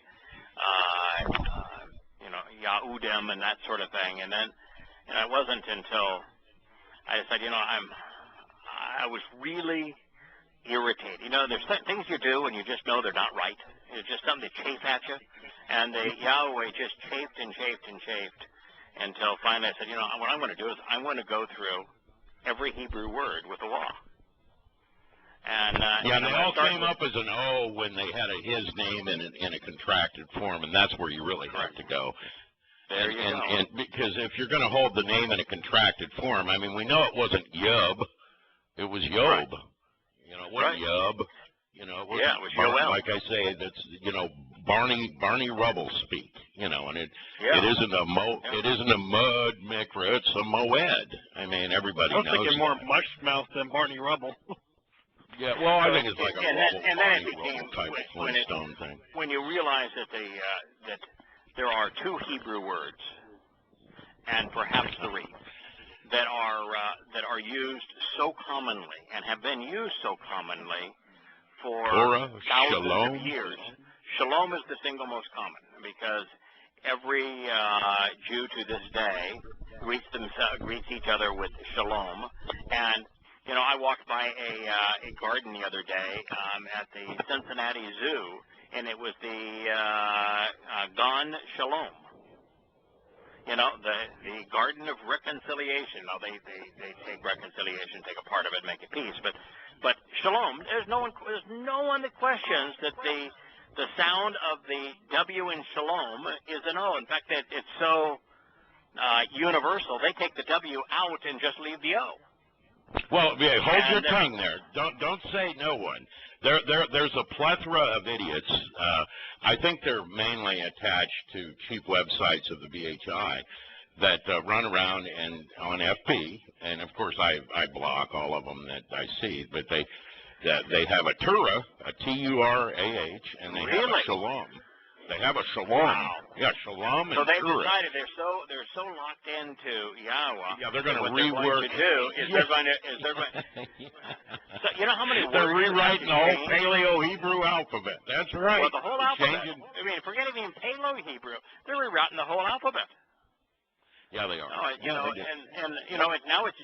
Yahudim and that sort of thing. And then it wasn't until I decided, I was really irritated. There's things you do and you just know they're not right. It's just something that chafe at you. And the Yahweh just chafed and chafed and chafed until finally I said, what I'm going to do is I'm going to go through every Hebrew word with the law. And they all came up as an O when they had his name in a contracted form, and that's where you really have to go. There you go. And because if you're going to hold the name in a contracted form, I mean, we know it wasn't Yub, it was Yob. Right. It wasn't Yub. It was it was Yoel. Like I say, that's Barney Rubble speak. And it isn't a mud mikra, it's a moed. I mean, everybody knows. I was thinking more mush mouth than Barney Rubble. Yeah, well, I think it's like a and then it became type Flintstone thing. When you realize that that there are 2 Hebrew words, and perhaps 3, that are used so commonly and have been used so commonly for Torah, thousands Shalom. of years. Shalom is the single most common, because every Jew to this day greets each other with Shalom. And you know, I walked by a garden the other day at the Cincinnati Zoo, and it was the Gan Shalom. You know, the Garden of Reconciliation. Now, they take reconciliation, take a part of it, make it peace. But Shalom, there's no one that questions that the sound of the W in Shalom is an O. In fact, it's so universal, they take the W out and just leave the O. Well, yeah, hold your tongue there. Don't say no one. There's a plethora of idiots. I think they're mainly attached to cheap websites of the BHI that run around and on FB, and of course I block all of them that I see. But they have a Torah, a T-U-R-A-H, and they have a Shalom. They have a Shalom. Wow. Yeah, Shalom and so they've Torah. decided they're so locked into Yahowah. Yeah, they're going to rework. What they're going to do is they're going to. So you know how many words they're rewriting the whole Paleo-Hebrew alphabet. That's right. Well, the whole alphabet. Changing. I mean, forget even Paleo-Hebrew. They're rewriting the whole alphabet. Yeah, they are. You know, and you know, now it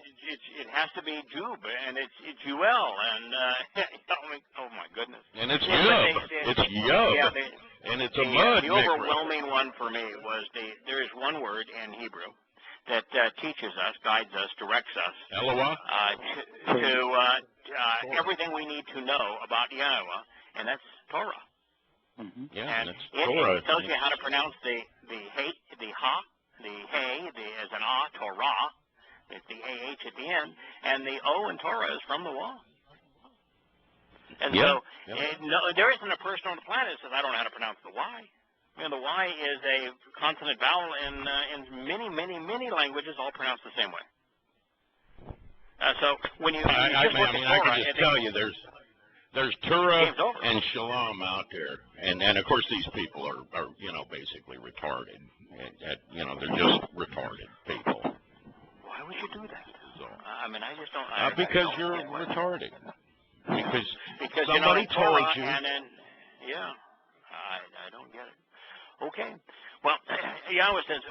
has to be Jub, and it's Juel, and oh my goodness. And it's Yub. It's Yub. Yeah, and it's a mud. The overwhelming one for me was there is one word in Hebrew that teaches us, guides us, directs us Yahowah? to everything we need to know about Yahowah, and that's Torah. Mm-hmm. Yeah, and that's Torah. It tells you how to pronounce the ha. The hey, as an Torah, it's the AH at the end, and the O in Torah is from the law. And so there isn't a person on the planet that says, I don't know how to pronounce the Y. I mean, the Y is a consonant vowel in many, many, many languages, all pronounced the same way. So when you I can just tell you, there's Torah and Shalom out there, and of course these people are basically retarded. They're just retarded people. Why would you do that? So, I mean, I just don't. Because you're retarded. Because somebody told you. And then, I don't get it. Okay. Well, Yahweh says,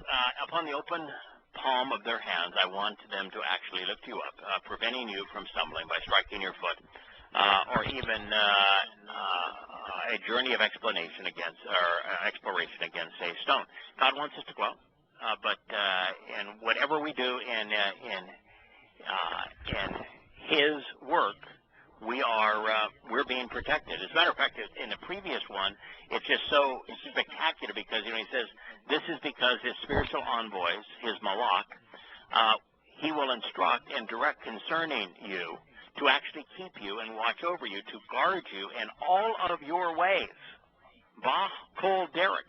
upon the open palm of their hands, I want them to actually lift you up, preventing you from stumbling by striking your foot. Or even a journey of exploration against a stone. God wants us to grow, but in whatever we do in His work, we're being protected. As a matter of fact, in the previous one, it's just so spectacular because he says this is because his spiritual envoys, his malach, he will instruct and direct concerning you, to actually keep you and watch over you, to guard you in all of your ways. Bah kol derek.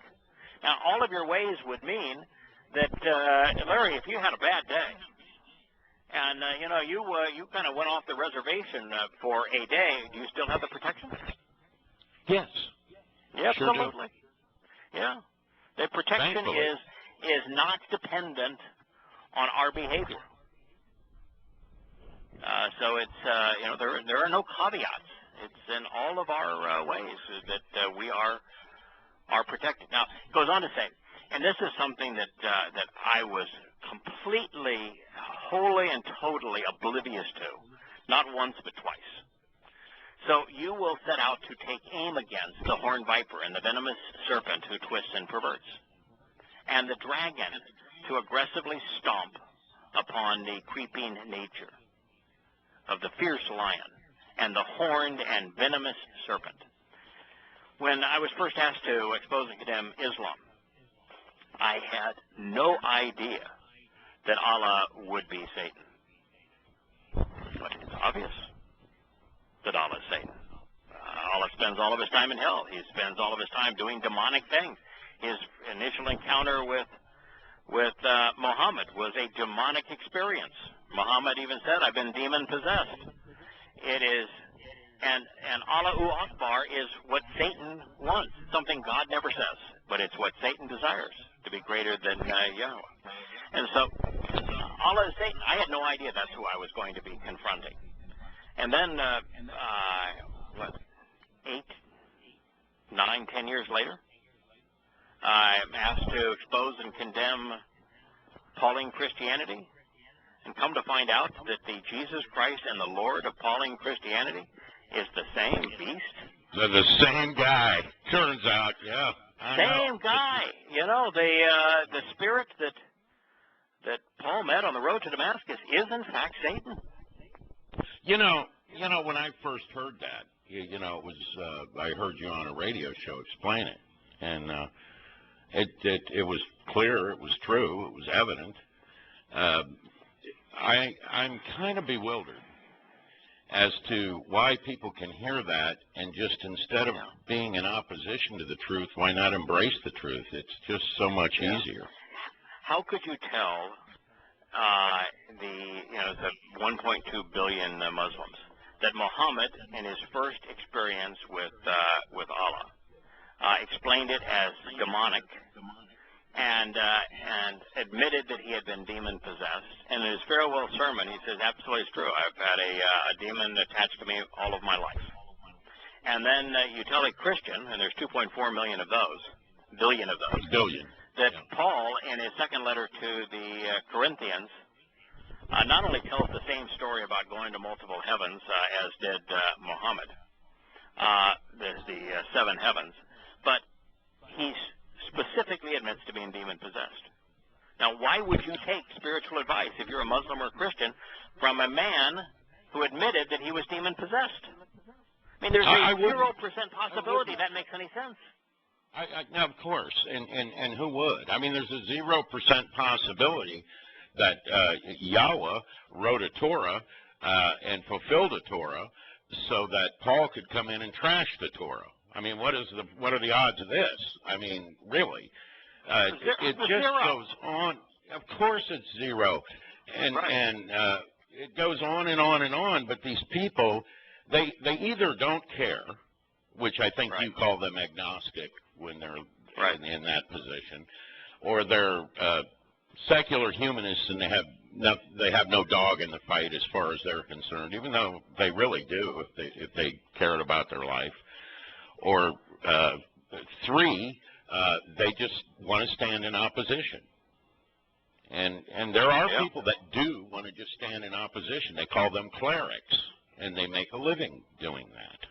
Now, all of your ways would mean that, Larry, if you had a bad day, and, you kind of went off the reservation for a day, do you still have the protection? Yes. Yeah, sure absolutely. Do. Yeah. The protection is not dependent on our behavior. So it's, there are no caveats. It's in all of our ways that we are protected. Now, it goes on to say, and this is something that I was completely, wholly and totally oblivious to, not once but twice. So you will set out to take aim against the horned viper and the venomous serpent who twists and perverts, and the dragon to aggressively stomp upon the creeping nature of the fierce lion and the horned and venomous serpent. When I was first asked to expose and condemn Islam, I had no idea that Allah would be Satan. But it's obvious that Allah is Satan. Allah spends all of his time in hell. He spends all of his time doing demonic things. His initial encounter with Muhammad was a demonic experience. Muhammad even said, I've been demon-possessed. It is And Allahu Akbar is what Satan wants, something God never says, but it's what Satan desires, to be greater than Yahweh. And so, Allah is Satan. I had no idea that's who I was going to be confronting. And then, 8, 9, 10 years later, I'm asked to expose and condemn Pauline Christianity, and come to find out that the Jesus Christ and the Lord of Pauline Christianity is the same beast. They're the same guy, turns out, yeah. Same guy. You know, the spirit that Paul met on the road to Damascus is in fact Satan. You know, when I first heard that, it was I heard you on a radio show explain it, and it was clear, it was true, it was evident. I'm kind of bewildered as to why people can hear that and just, instead of being in opposition to the truth, why not embrace the truth? It's just so much easier. How could you tell the 1.2 billion Muslims that Muhammad, in his first experience with Allah, explained it as demonic, and admitted that he had been demon-possessed. And in his farewell sermon, he says, absolutely it's true. I've had a demon attached to me all of my life. And then you tell a Christian, and there's 2.4 billion of those, that Paul, in his second letter to the Corinthians, not only tells the same story about going to multiple heavens, as did Muhammad, the 7 heavens, but he's specifically admits to being demon-possessed. Now, why would you take spiritual advice, if you're a Muslim or a Christian, from a man who admitted that he was demon-possessed? I mean, there's a 0% possibility that makes any sense. Now, of course, and who would? I mean, there's a 0% possibility that Yahweh wrote a Torah and fulfilled a Torah so that Paul could come in and trash the Torah. I mean, what are the odds of this? I mean, really, it just goes on. Of course, it's 0, and it goes on and on and on. But these people, they either don't care, which I think you call them agnostic when they're in that position, or they're secular humanists and they have no dog in the fight as far as they're concerned, even though they really do if they cared about their life. Or 3, they just want to stand in opposition. And there are people that do want to just stand in opposition. They call them clerics, and they make a living doing that.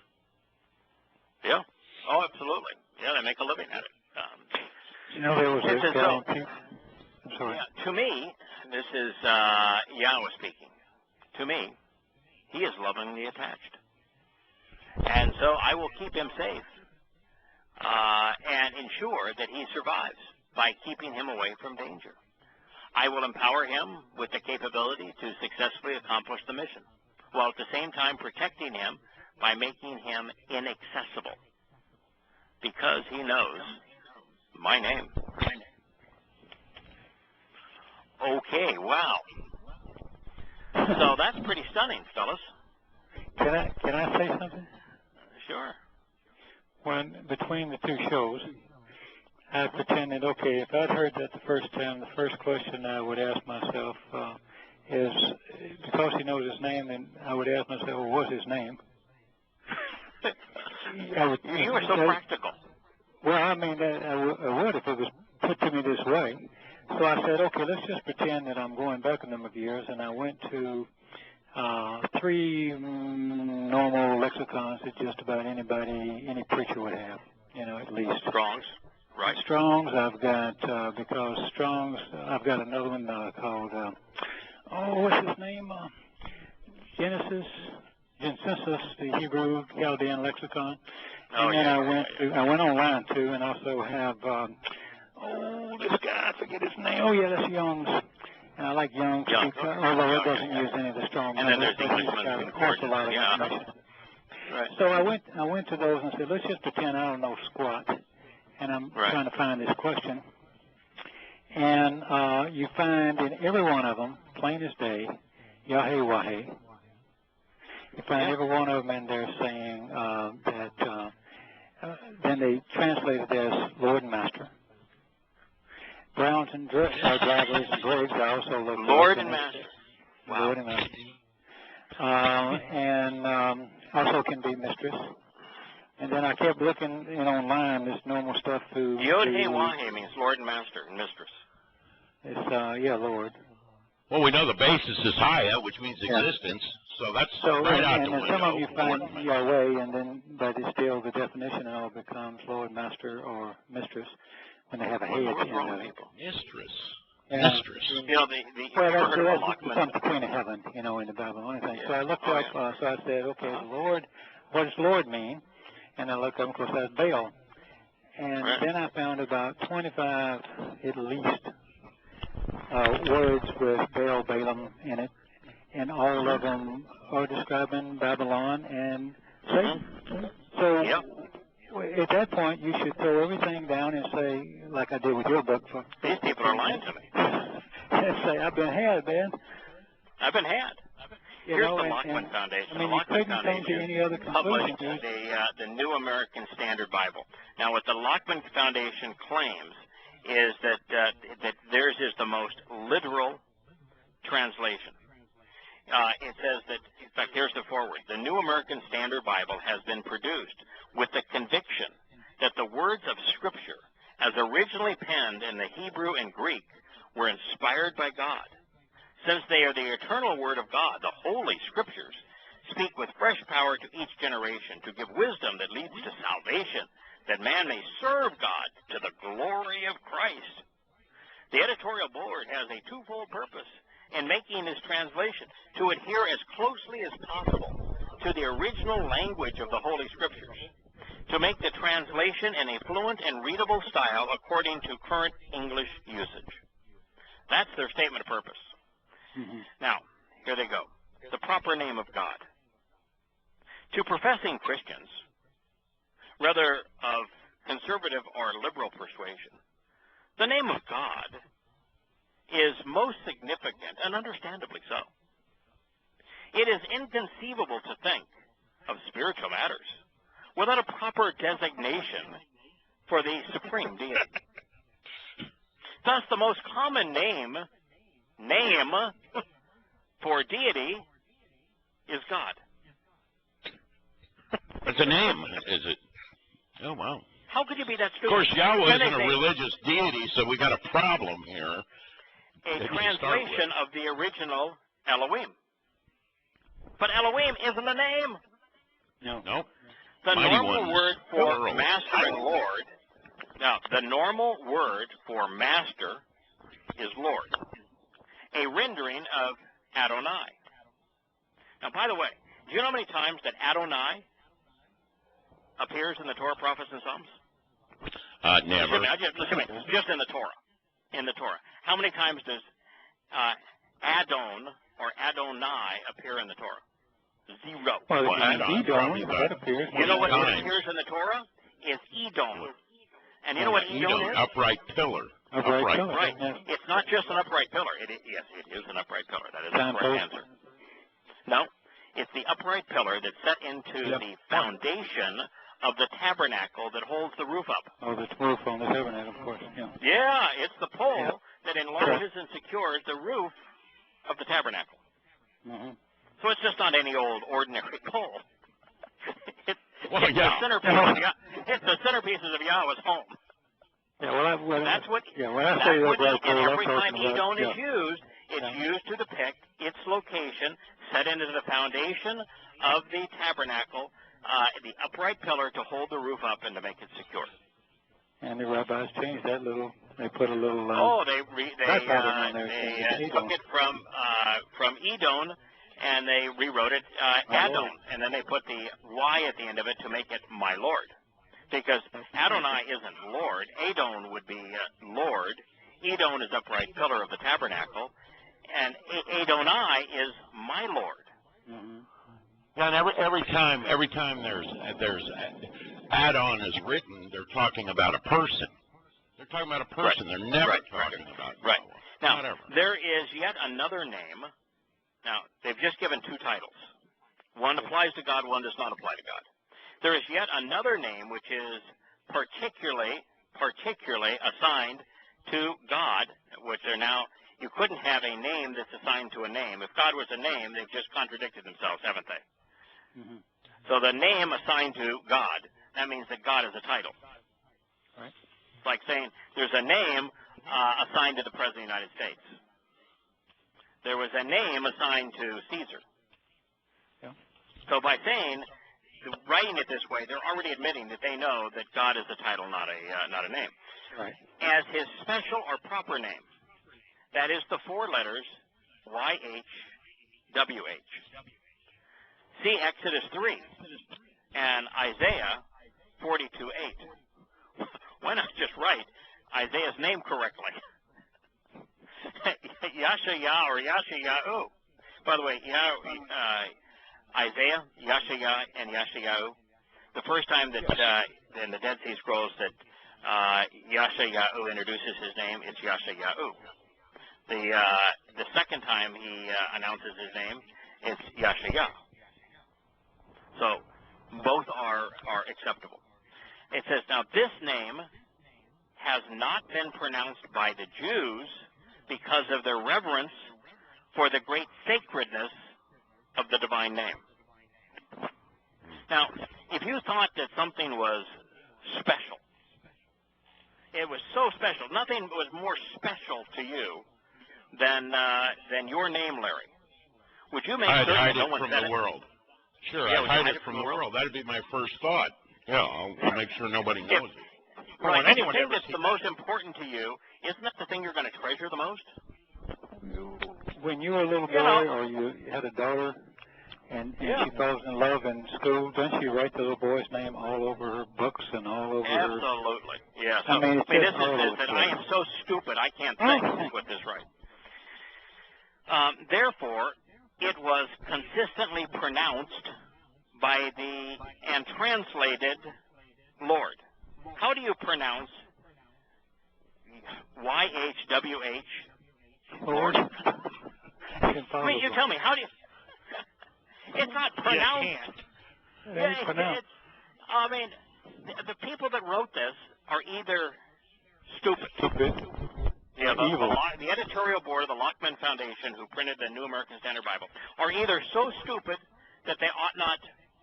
Yeah. Oh, absolutely. Yeah, they make a living at it. There was a guy. I'm sorry. Yeah, to me, this is Yahweh speaking. To me, he is lovingly attached. And so I will keep him safe and ensure that he survives by keeping him away from danger. I will empower him with the capability to successfully accomplish the mission, while at the same time protecting him by making him inaccessible, because he knows my name. Okay, wow. So that's pretty stunning, fellas. Can I say something? Sure. When between the 2 shows, I pretended, okay, if I'd heard that the first time, the first question I would ask myself is, because he knows his name, then I would ask myself, well, what's his name? You are so practical. Well, I mean, I would if it was put to me this way. So I said, okay, let's just pretend that I'm going back a number of years, and I went to 3 normal lexicons that just about anybody, any preacher would have, at least. Strong's, right? Strong's, I've got, because Strong's, I've got another one called, what's his name? Genesis, the Hebrew Chaldean lexicon. And then I went online too, and also have, this guy, I forget his name. Oh yeah, that's Young's. And I like Young's, although it doesn't use any of the strong. And then there's Englishman's Concordance. Right. So I went to those and said, let's just pretend I don't know squat, and I'm trying to find this question. And you find in every one of them, plain as day, Yahowah. You find every one of them in there saying that. Then they translated as Lord and Master. Browns and drivers and Briggs. I also looked Lord and Master. Wow. Lord and Master. And also can be mistress. And then I kept looking online, this normal stuff through. Yod-Heh-Wah-Heh means Lord and Master and mistress. It's Lord. Well, we know the basis is Haya, which means existence, so that's right out the window. And some of you find Yahweh, but it's still the definition of it becomes Lord, Master, or Mistress when they have a head at the end of it. Mistress. Mistress. That's some Queen of Heaven, in the Babylonian thing. So I looked up, so I said, okay, Lord, what does Lord mean? And I looked up, of course, that's Baal. And then I found about 25, at least, words with Baal, Balaam in it, and all of them are describing Babylon and Satan. So at that point, you should throw everything down and say, like I did with your book. These people are lying to me. And say, I've been had, man. I've been had. Here's the Lockman Foundation. I mean, you couldn't come to any other conclusion. Published the New American Standard Bible. Now, what the Lockman Foundation claims is that theirs is the most literal translation. It says that, in fact, here's the foreword. The New American Standard Bible has been produced with the conviction that the words of Scripture, as originally penned in the Hebrew and Greek, were inspired by God. Since they are the eternal Word of God, the Holy Scriptures speak with fresh power to each generation to give wisdom that leads to salvation, that man may serve God to the glory of Christ. The editorial board has a twofold purpose in making this translation: to adhere as closely as possible to the original language of the Holy Scriptures, to make the translation in a fluent and readable style according to current English usage. That's their statement of purpose. Now, here they go. The proper name of God. To professing Christians, whether of conservative or liberal persuasion, the name of God is most significant, and understandably so. It is inconceivable to think of spiritual matters without a proper designation for the supreme deity. Thus, the most common name for deity is God. It's a name, is it? Oh, wow. How could you be that stupid? Of course, Yahweh isn't a religious deity, so we got a problem here. A translation of the original Elohim. But Elohim isn't a name. No. The normal word for master and Lord. Now, the normal word for master is Lord. A rendering of Adonai. Now, by the way, do you know how many times that Adonai appears in the Torah, Prophets, and Psalms? Never. Listen to me. Just in the Torah. In the Torah. How many times does Adon or Adonai appear in the Torah? 0. Well, that appears. You know what appears in the Torah? It's Edom. And you know what Edom is? Upright pillar. Upright pillar. Right. Yes. It's not just an upright pillar. Yes, it is an upright pillar. That is the correct answer. No, it's the upright pillar that's set into the foundation of the tabernacle that holds the roof up. Oh, the roof on the tabernacle, of course. Yeah, it's the pole that enlarges and secures the roof of the tabernacle. So it's just not any old ordinary pole. It's the centerpieces of Yahweh's home. Yeah, well, that's what. When I say that, and every time Edom is used, it's used to depict its location, set into the foundation of the tabernacle, the upright pillar to hold the roof up and to make it secure. And the rabbis changed that little. They put a little. They took it from Edom, and they rewrote it Adon, and then they put the Y at the end of it to make it my Lord. Because Adonai isn't Lord. Adon would be Lord. Edom is upright pillar of the tabernacle. And Adonai is my Lord. Yeah, and every time there's Adon is written, they're talking about a person. They're talking about a person. They're never talking about Now, there is yet another name. Now, they've just given two titles. One applies to God, one does not apply to God. There is yet another name which is particularly assigned to God, which are now, you couldn't have a name that's assigned to a name. If God was a name, they've just contradicted themselves, haven't they? Mm-hmm. So the name assigned to God, that means that God is a title. Right. It's like saying there's a name assigned to the President of the United States. There was a name assigned to Caesar. Yeah. So by writing it this way, they're already admitting that they know that God is a title, not a name. Right. As his special or proper name, that is the 4 letters YHWH. See Exodus 3 and Isaiah 42:8. Why not just write Isaiah's name correctly? Yashayah or Yashayahu. By the way, Isaiah, Yashayah, and Yashayahu. The first time that in the Dead Sea Scrolls that Yashayahu introduces his name, it's Yashayahu. The second time he announces his name, it's Yashayah. So both are acceptable. It says, now this name has not been pronounced by the Jews because of their reverence for the great sacredness of the divine name. Now, if you thought that something was special, it was so special, nothing was more special to you than your name, Larry. Would you make certain that no one said it? I'd hide it from the world. Sure, I'd hide it from the world. That'd be my first thought. Yeah, I'll make sure nobody knows it. Right, the thing that's the most important to you, isn't that the thing you're going to treasure the most? When you were a little boy or you had a daughter and she falls in love in school, doesn't she write the little boy's name all over her books and all over her? Absolutely, yeah. So, I mean, this is that I am so stupid I can't think with this right. Therefore, it was consistently pronounced by and translated Lord. How do you pronounce YHWH? Lord? I mean, you tell me, how do you... It's not pronounced. It ain't pronounced. I mean, the people that wrote this are either stupid. Yeah, the editorial board of the Lockman Foundation, who printed the New American Standard Bible, are either so stupid that they ought not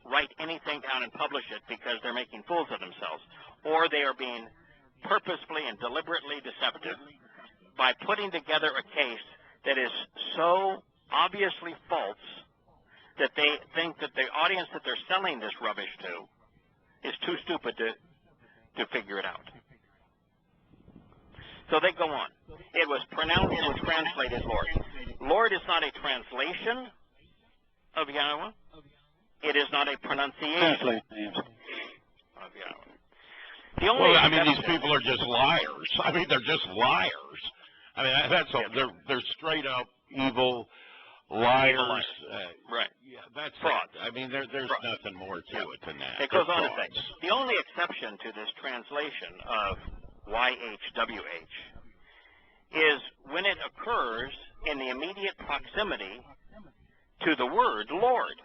write anything down and publish it because they're making fools of themselves, or they are being purposefully and deliberately deceptive by putting together a case that is so obviously false that they think that the audience that they're selling this rubbish to is too stupid to figure it out. So they go on. It was pronounced and translated Lord. Lord is not a translation of Yahowah. It is not a pronunciation of Yahowah. These people are just liars. I mean, they're just liars. I mean, that's all. They're straight up evil liars. Right. Yeah, that's fraud. I mean, there's nothing more to it than that. It goes on to say, the only exception to this translation of YHWH is when it occurs in the immediate proximity to the word Lord.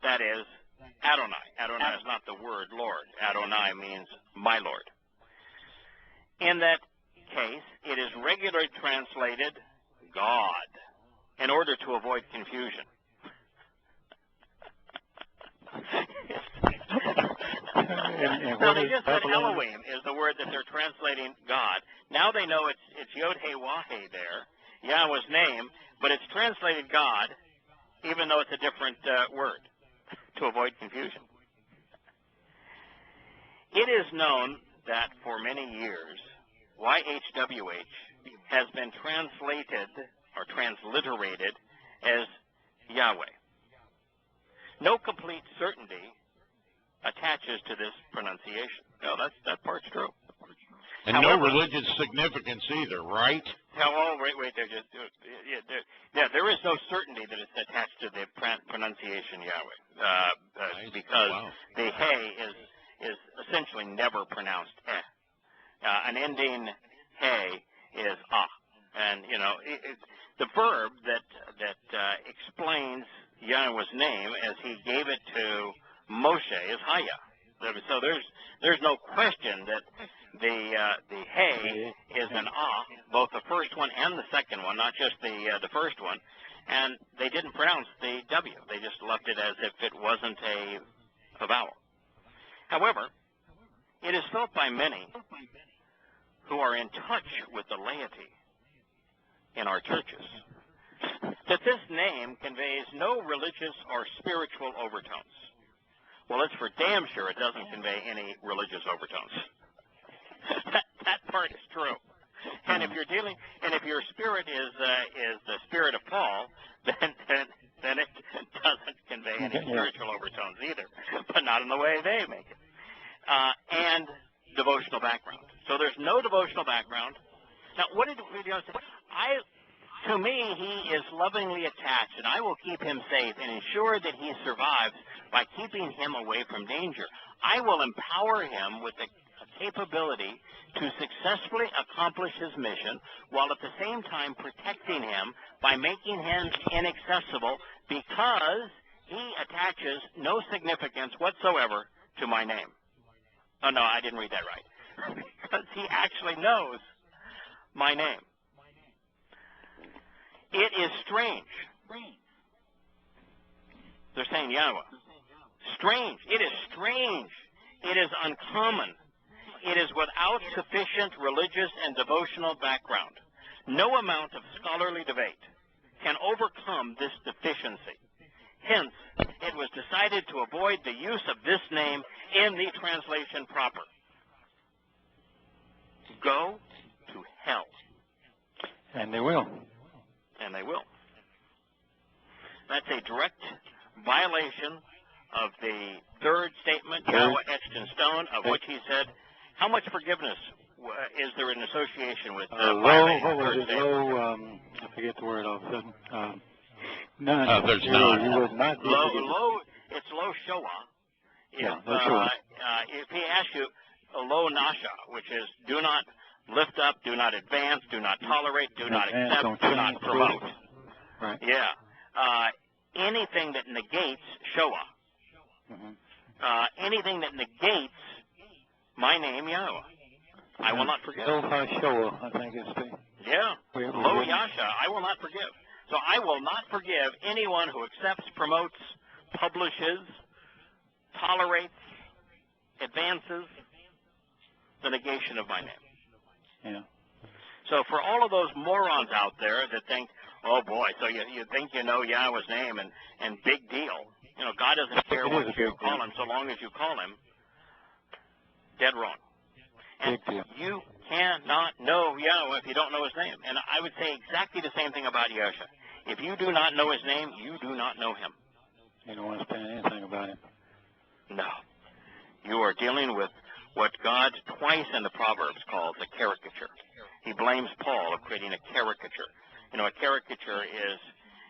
That is Adonai. Adonai is not the word Lord. Adonai means my Lord. In that case, it is regularly translated God in order to avoid confusion. So they just said Elohim is the word that they're translating God. Now they know it's Yod-Heh-Wah-Heh there, Yahweh's name, but it's translated God, even though it's a different word, to avoid confusion. It is known that for many years, YHWH has been translated or transliterated as Yahweh. No complete certainty attaches to this pronunciation. No, that part's true. And however, no religious significance either, right? Wait, there is no certainty that it's attached to the pronunciation Yahweh, because the hey is essentially never pronounced eh. An ending hey is ah, and the verb that explains Yahweh's name as he gave it to Moshe as Haya. So there's no question that the Hey is an Ah, both the first one and the second one, not just the first one. And they didn't pronounce the W. They just left it as if it wasn't a vowel. However, it is felt by many who are in touch with the laity in our churches that this name conveys no religious or spiritual overtones. Well, it's for damn sure it doesn't convey any religious overtones. that part is true. And if your spirit is the spirit of Paul, then it doesn't convey any spiritual overtones either, but not in the way they make it. And devotional background. So there's no devotional background. Now, what did Yahweh say? To me, he is lovingly attached, and I will keep him safe and ensure that he survives by keeping him away from danger. I will empower him with the capability to successfully accomplish his mission while at the same time protecting him by making him inaccessible because he attaches no significance whatsoever to my name. Oh, no, I didn't read that right. Because he actually knows my name. It is strange. They're saying Yahweh. Strange. It is strange. It is uncommon. It is without sufficient religious and devotional background. No amount of scholarly debate can overcome this deficiency. Hence, it was decided to avoid the use of this name in the translation proper. Go to hell. And they will. And they will. That's a direct violation of the third statement, Yahweh etched in stone, of which he said, how much forgiveness is there in association with violating the third statement? I forget the word all of a sudden. None. There's none. You would not be it's lo shoah. If he asks you, lo nasha, which is do not lift up, do not advance, do not tolerate, do not accept, do not promote. Right. Yeah. Anything that negates shoah. Anything that negates my name, Yahweh. I will not forgive. Lo Shoah, I think it's the... Yeah. Lo Yasha, I will not forgive. So I will not forgive anyone who accepts, promotes, publishes, tolerates, advances the negation of my name. Yeah. So for all of those morons out there that think, oh boy, so you think you know Yahweh's name and big deal. You know, God doesn't care what you call him so long as you call him. Dead wrong. And you cannot know Yahweh if you don't know his name. And I would say exactly the same thing about Yahshua. If you do not know his name, you do not know him. You don't understand anything about him. No. You are dealing with what God twice in the Proverbs calls a caricature. He blames Paul of creating a caricature. You know, a caricature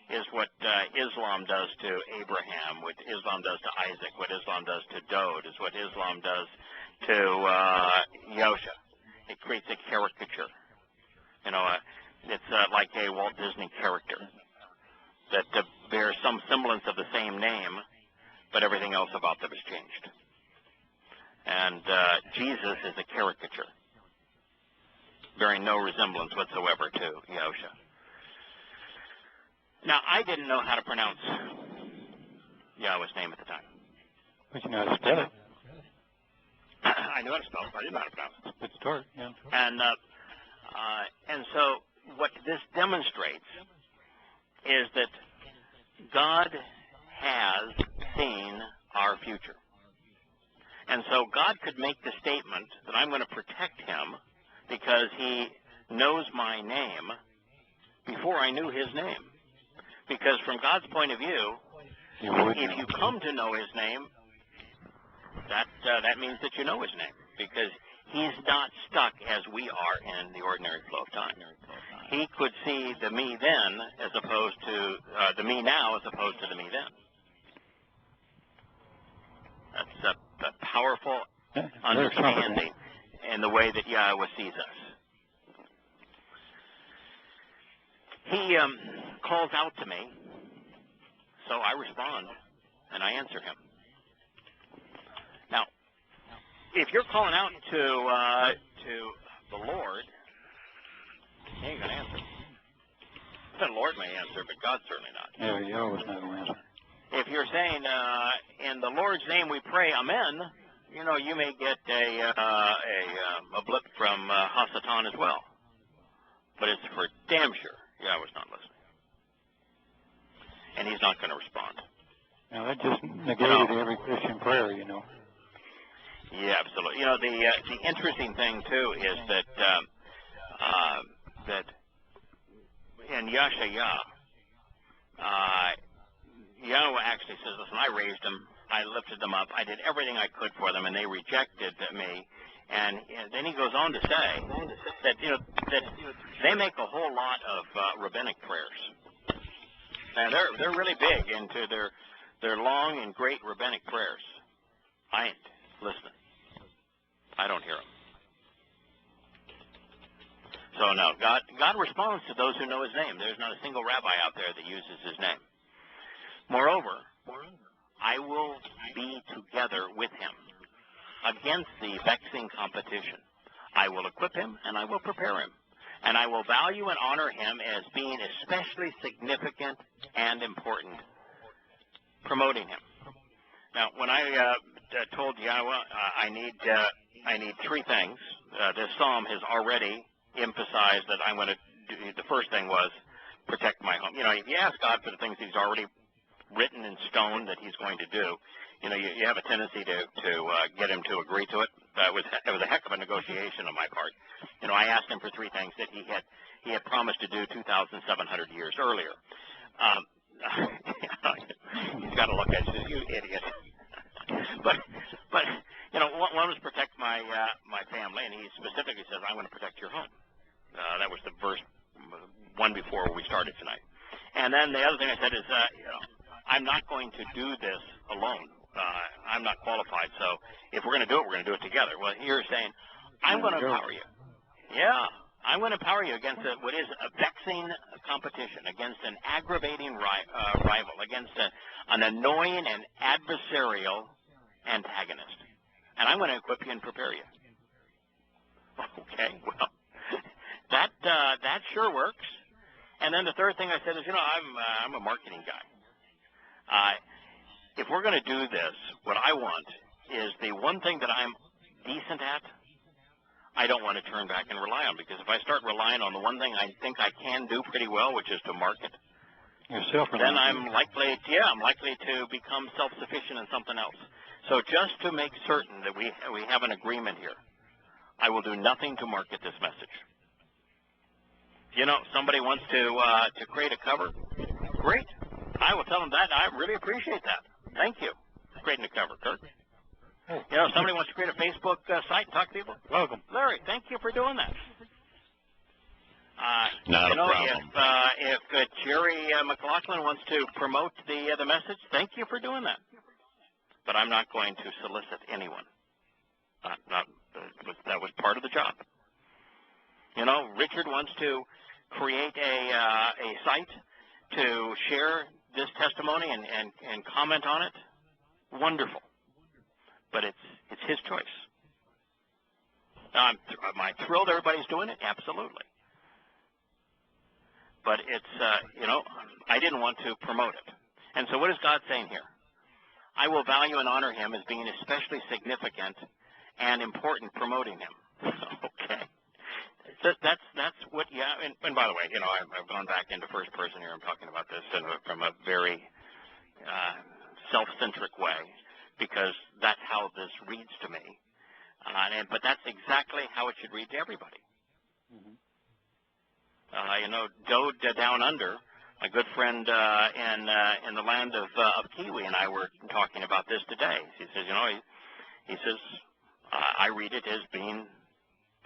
is what Islam does to Abraham, what Islam does to Isaac, what Islam does to Dode, is what Islam does to Yosha. It creates a caricature. You know, it's like a Walt Disney character that bears some semblance of the same name, but everything else about them has changed. And Jesus is a caricature, bearing no resemblance whatsoever to Yahusha. Now, I didn't know how to pronounce Yahweh's name at the time. But you know how to spell it. I knew how to spell it, but I didn't know how to pronounce it. Good start, yeah. And so what this demonstrates is that God has seen our future. And so God could make the statement that I'm going to protect him because he knows my name before I knew his name. Because from God's point of view, if you come to know his name, that means that you know his name, because he's not stuck as we are in the ordinary flow of time. He could see the me then as opposed to the me now as opposed to the me then. That's a powerful understanding in the way that Yahweh sees us. He calls out to me so I respond, and I answer him. Now, if you're calling out to the Lord, he ain't going to answer. The Lord may answer, but God certainly not. Yeah, Yahweh's not going to answer. If you're saying, in the Lord's name we pray, amen, you know, you may get a blip from Hasatan as well. But it's for damn sure Yahweh's not listening. And he's not going to respond. Now, that just negated every Christian prayer, you know. Yeah, absolutely. You know, the interesting thing, too, is that that in Yahshua, Yahweh actually says, listen, I raised them, I lifted them up, I did everything I could for them, and they rejected me. And then he goes on to say that, you know, that they make a whole lot of rabbinic prayers. And they're really big into their long and great rabbinic prayers. I ain't listening. I don't hear them. So no, God responds to those who know his name. There's not a single rabbi out there that uses his name. Moreover, I will be together with him against the vexing competition. I will equip him and I will prepare him. And I will value and honor him as being especially significant and important, promoting him. Now, when I told Yahweh I need three things, this psalm has already emphasized that I'm going to do. The first thing was protect my home. You know, if you ask God for the things he's already written in stone that he's going to do, you know, you have a tendency to get him to agree to it. It was a heck of a negotiation on my part. You know, I asked him for three things that he had promised to do 2,700 years earlier. He's got to look at you, you idiot. but you know, one was protect my family, and he specifically says, "I'm going to protect your home." That was the verse one before we started tonight. And then the other thing I said is, you know, I'm not going to do this alone. I'm not qualified, so if we're going to do it, we're going to do it together. Well, you're saying, I'm going to empower you. Yeah, I'm going to empower you against what is a vexing competition, against an aggravating rival, against an annoying and adversarial antagonist. And I'm going to equip you and prepare you. Okay, well, that sure works. And then the third thing I said is, you know, I'm a marketing guy. If we're going to do this, what I want is the one thing that I'm decent at, I don't want to turn back and rely on, because if I start relying on the one thing I think I can do pretty well, which is to market, then I'm likely to become self-sufficient in something else. So just to make certain that we have an agreement here, I will do nothing to market this message. You know, somebody wants to create a cover, great. I will tell them that. I really appreciate that. Thank you for creating a cover, Kirk. You know, if somebody wants to create a Facebook site and talk to people, welcome. Larry, thank you for doing that. Not you know, a problem. If Jerry McLaughlin wants to promote the message, thank you for doing that. But I'm not going to solicit anyone. That was part of the job. You know, Richard wants to create a site to share this testimony and comment on it. Wonderful. But it's his choice. Am I thrilled everybody's doing it? Absolutely. But it's, you know, I didn't want to promote it. And so what is God saying here? I will value and honor him as being especially significant and important, promoting him. Okay. That's what, yeah, and by the way, you know, I've gone back into first person here. I'm talking about this from a very self-centric way, because that's how this reads to me. But that's exactly how it should read to everybody. Mm-hmm. You know, Dode down under, my good friend in the land of Kiwi, and I were talking about this today. He says, you know, he says, I read it as being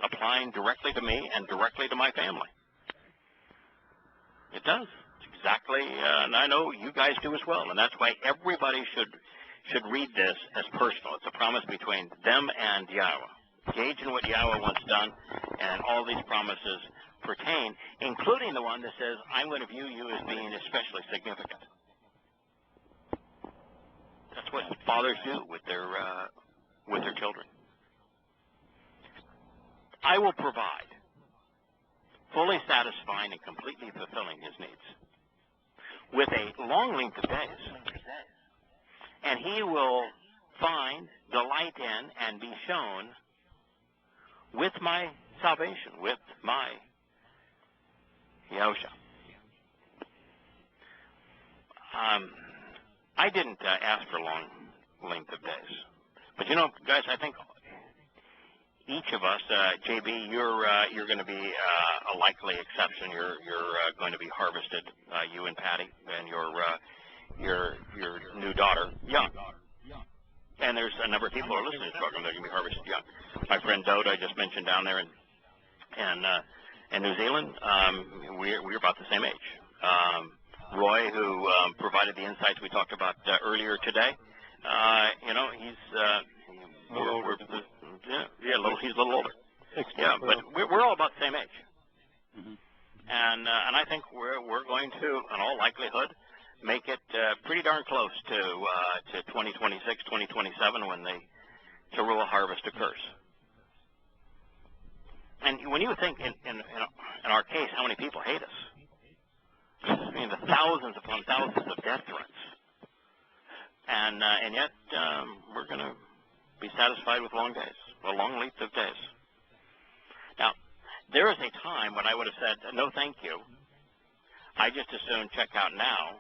applying directly to me and directly to my family. It does. It's exactly, and I know you guys do as well, and that's why everybody should read this as personal. It's a promise between them and Yahweh. Engage in what Yahweh wants done, and all these promises pertain, including the one that says, I'm going to view you as being especially significant. that's what fathers do with their children. I will provide, fully satisfying and completely fulfilling his needs, with a long length of days. And he will find, delight in, and be shown with my salvation, with my Yahusha. I didn't ask for long length of days. But you know, guys, I think each of us, JB, you're going to be a likely exception. You're going to be harvested, you and Patty, and your new daughter, young. And there's a number of people who are listening to this program that are going to be harvested young. My friend Dode, I just mentioned down there in New Zealand, we're about the same age. Roy, who provided the insights we talked about earlier today, you know, he's he's a little older. Yeah, but we're all about the same age. Mm-hmm. And I think we're going to, in all likelihood, make it pretty darn close to 2026, 2027 when the Towrah harvest occurs. And when you think in our case, how many people hate us? I mean, the thousands upon thousands of death threats, and yet we're going to be satisfied with long days, a long length of days. Now, there is a time when I would have said, no, thank you. I just as soon check out now.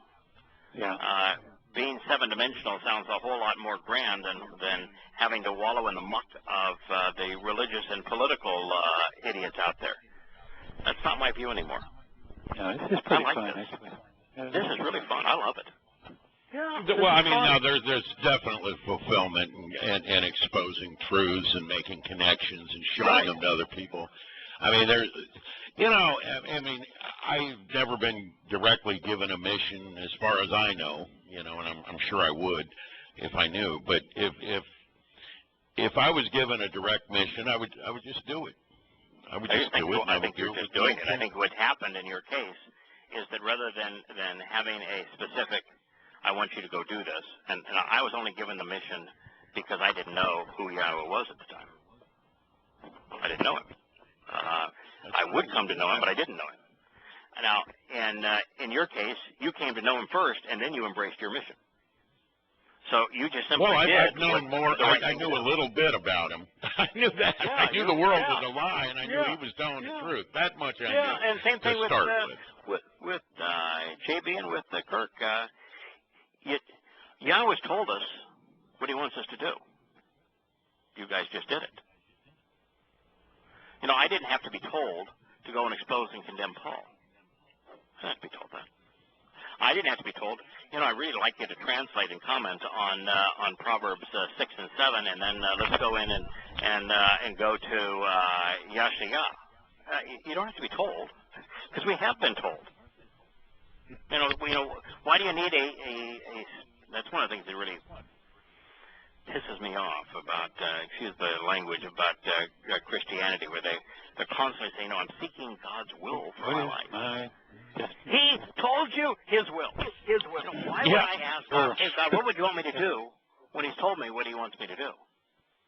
Yeah. Being seven-dimensional sounds a whole lot more grand than having to wallow in the muck of the religious and political idiots out there. That's not my view anymore. No, this is pretty fun, actually. This is really fun. I love it. Yeah. Well, I mean, now there's definitely fulfillment and exposing truths and making connections and showing them to other people. I mean, there's, you know, I mean, I've never been directly given a mission, as far as I know, you know, and I'm sure I would if I knew. But if I was given a direct mission, I would just do it. I would just do it. I think you're just doing it. I think what happened in your case is that rather than having a specific, I want you to go do this, and I was only given the mission because I didn't know who Yahweh was at the time. I didn't know him. I would come to know him, but I didn't know him. Now, in your case, you came to know him first, and then you embraced your mission. So you just simply I've known more. I knew a little bit about him. I knew that. Yeah, I knew the world was a lie, and I knew he was telling the truth. That much I knew. Yeah, and same thing with JB and with Kirk. Yahweh's told us what he wants us to do. You guys just did it. You know, I didn't have to be told to go and expose and condemn Paul. I didn't have to be told that. I didn't have to be told, you know, I really like you to translate and comment on Proverbs 6 and 7, and then let's go in and go to Yahshua. You don't have to be told, because we have been told. You know, why do you need a that's one of the things that really pisses me off about, excuse the language, about Christianity, where they're constantly saying, no, I'm seeking God's will for my life. He told you his will. His will. You know, why would I ask God, hey, God, what would you want me to do when he's told me what he wants me to do?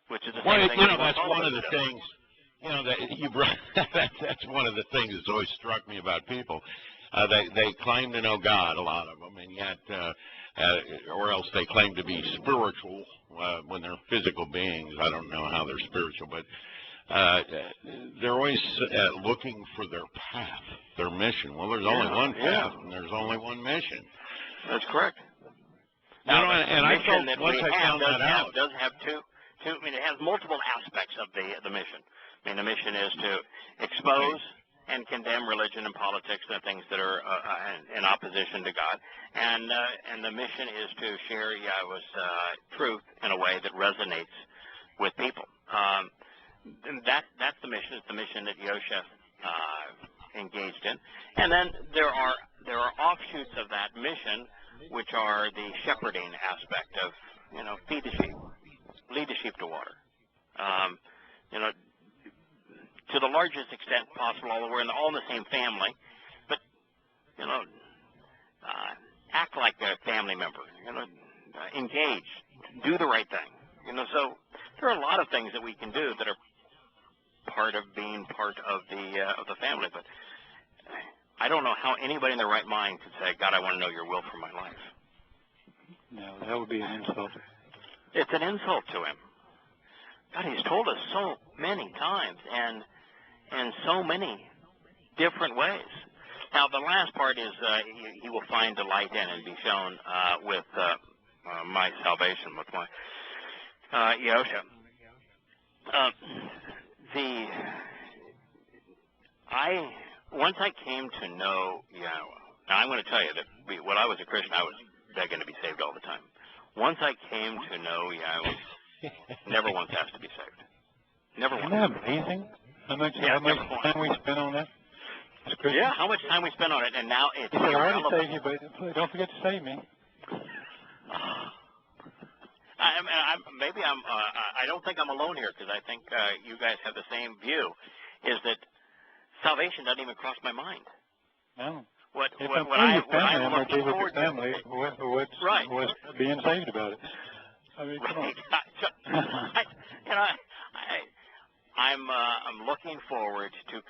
Which is the same thing. You know, that's one of the things, you know, that you brought, that's one of the things that's always struck me about people. They claim to know God, a lot of them, and yet, or else they claim to be spiritual when they're physical beings. I don't know how they're spiritual, but they're always looking for their path, their mission. Well, there's only one path, and there's only one mission. That's correct. Now, you know, and I felt once I found that out, does have two. I mean, it has multiple aspects of the mission. I mean, the mission is to expose and condemn religion and politics and things that are in opposition to God, and the mission is to share Yahweh's truth in a way that resonates with people. That's the mission. It's the mission that Yosha engaged in, and then there are offshoots of that mission, which are the shepherding aspect of, you know, feed the sheep, lead the sheep to water. You know, to the largest extent possible, although we're all in the same family, but, you know, act like a family member, you know, engage do the right thing. So there are a lot of things that we can do that are part of being part of the family. But I don't know how anybody in their right mind could say, God, I want to know your will for my life. No, that would be an insult. It's an insult to him. God, he's told us so many times and in so many different ways. Now, the last part is he will find delight in and be shown with my salvation, with my Yahowah. Once I came to know Yahowah, now I'm going to tell you that when I was a Christian, I was begging to be saved all the time. Once I came to know Yahowah, never once asked to be saved. Never once. Isn't that amazing? How much time we spent on that? Yeah, how much time we spent on it, and now it's irrelevant. I already saved you, but don't forget to save me. I don't think I'm alone here, because I think you guys have the same view, is that salvation doesn't even cross my mind. No. What's being saved about it? I mean, come on. I'm looking forward to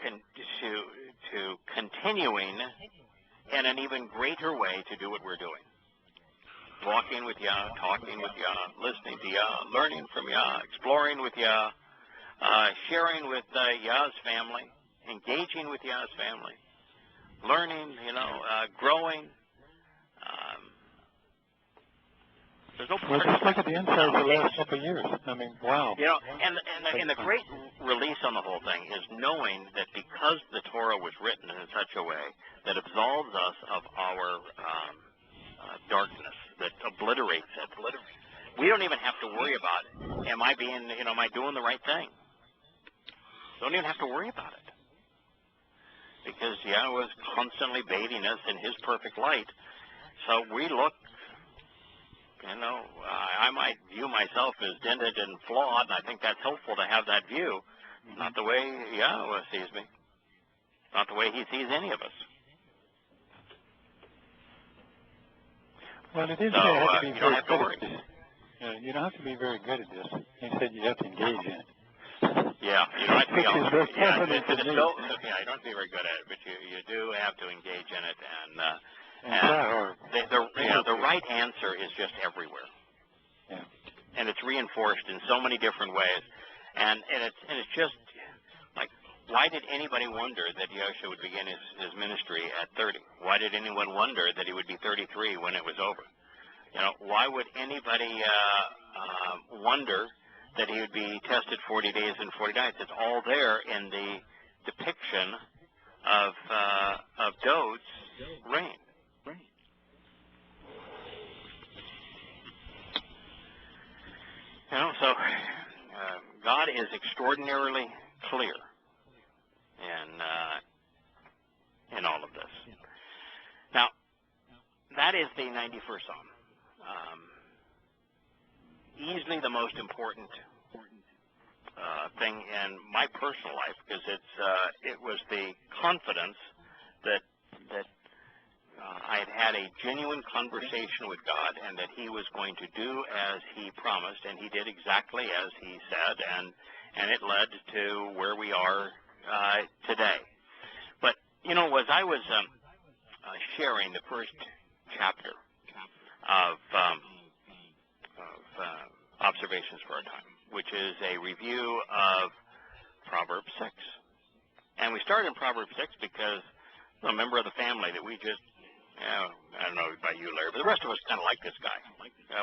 continuing in an even greater way to do what we're doing. Walking with Yah, talking with Yah, listening to Yah, learning from Yah, exploring with Yah, sharing with Yah's family, engaging with Yah's family, learning, growing. There's no part just look at the inside of the last couple of years. I mean, wow. And the great release on the whole thing is knowing that because the Torah was written in such a way that absolves us of our darkness, that obliterates it. We don't even have to worry about, am I doing the right thing? Don't even have to worry about it. Because Yahweh is constantly bathing us in his perfect light. So we look, I might view myself as dented and flawed, and I think that's helpful to have that view. Not the way Yahweh sees me. Not the way he sees any of us. Well, it is so, you have to be you don't have to worry. You don't have to be very good at this. He said you have to engage in it. Yeah, you don't have to be you don't have to be very good at it, but you do have to engage in it, and the right answer is just everywhere. Yeah. And it's reinforced in so many different ways, and it's just like, why did anybody wonder that Yahshua would begin his ministry at 30? Why did anyone wonder that he would be 33 when it was over? Why would anybody wonder that he would be tested 40 days and 40 nights? It's all there in the depiction of Dod's reign. So God is extraordinarily clear in all of this. Now, that is the 91st Psalm. Easily the most important thing in my personal life, because it was the confidence that I had a genuine conversation with God, and that he was going to do as he promised, and he did exactly as he said, and it led to where we are today. But as I was sharing the first chapter of Observations for Our Time, which is a review of Proverbs 6. And we started in Proverbs 6 because a member of the family that we just, I don't know about you, Larry, but the rest of us kind of like this guy,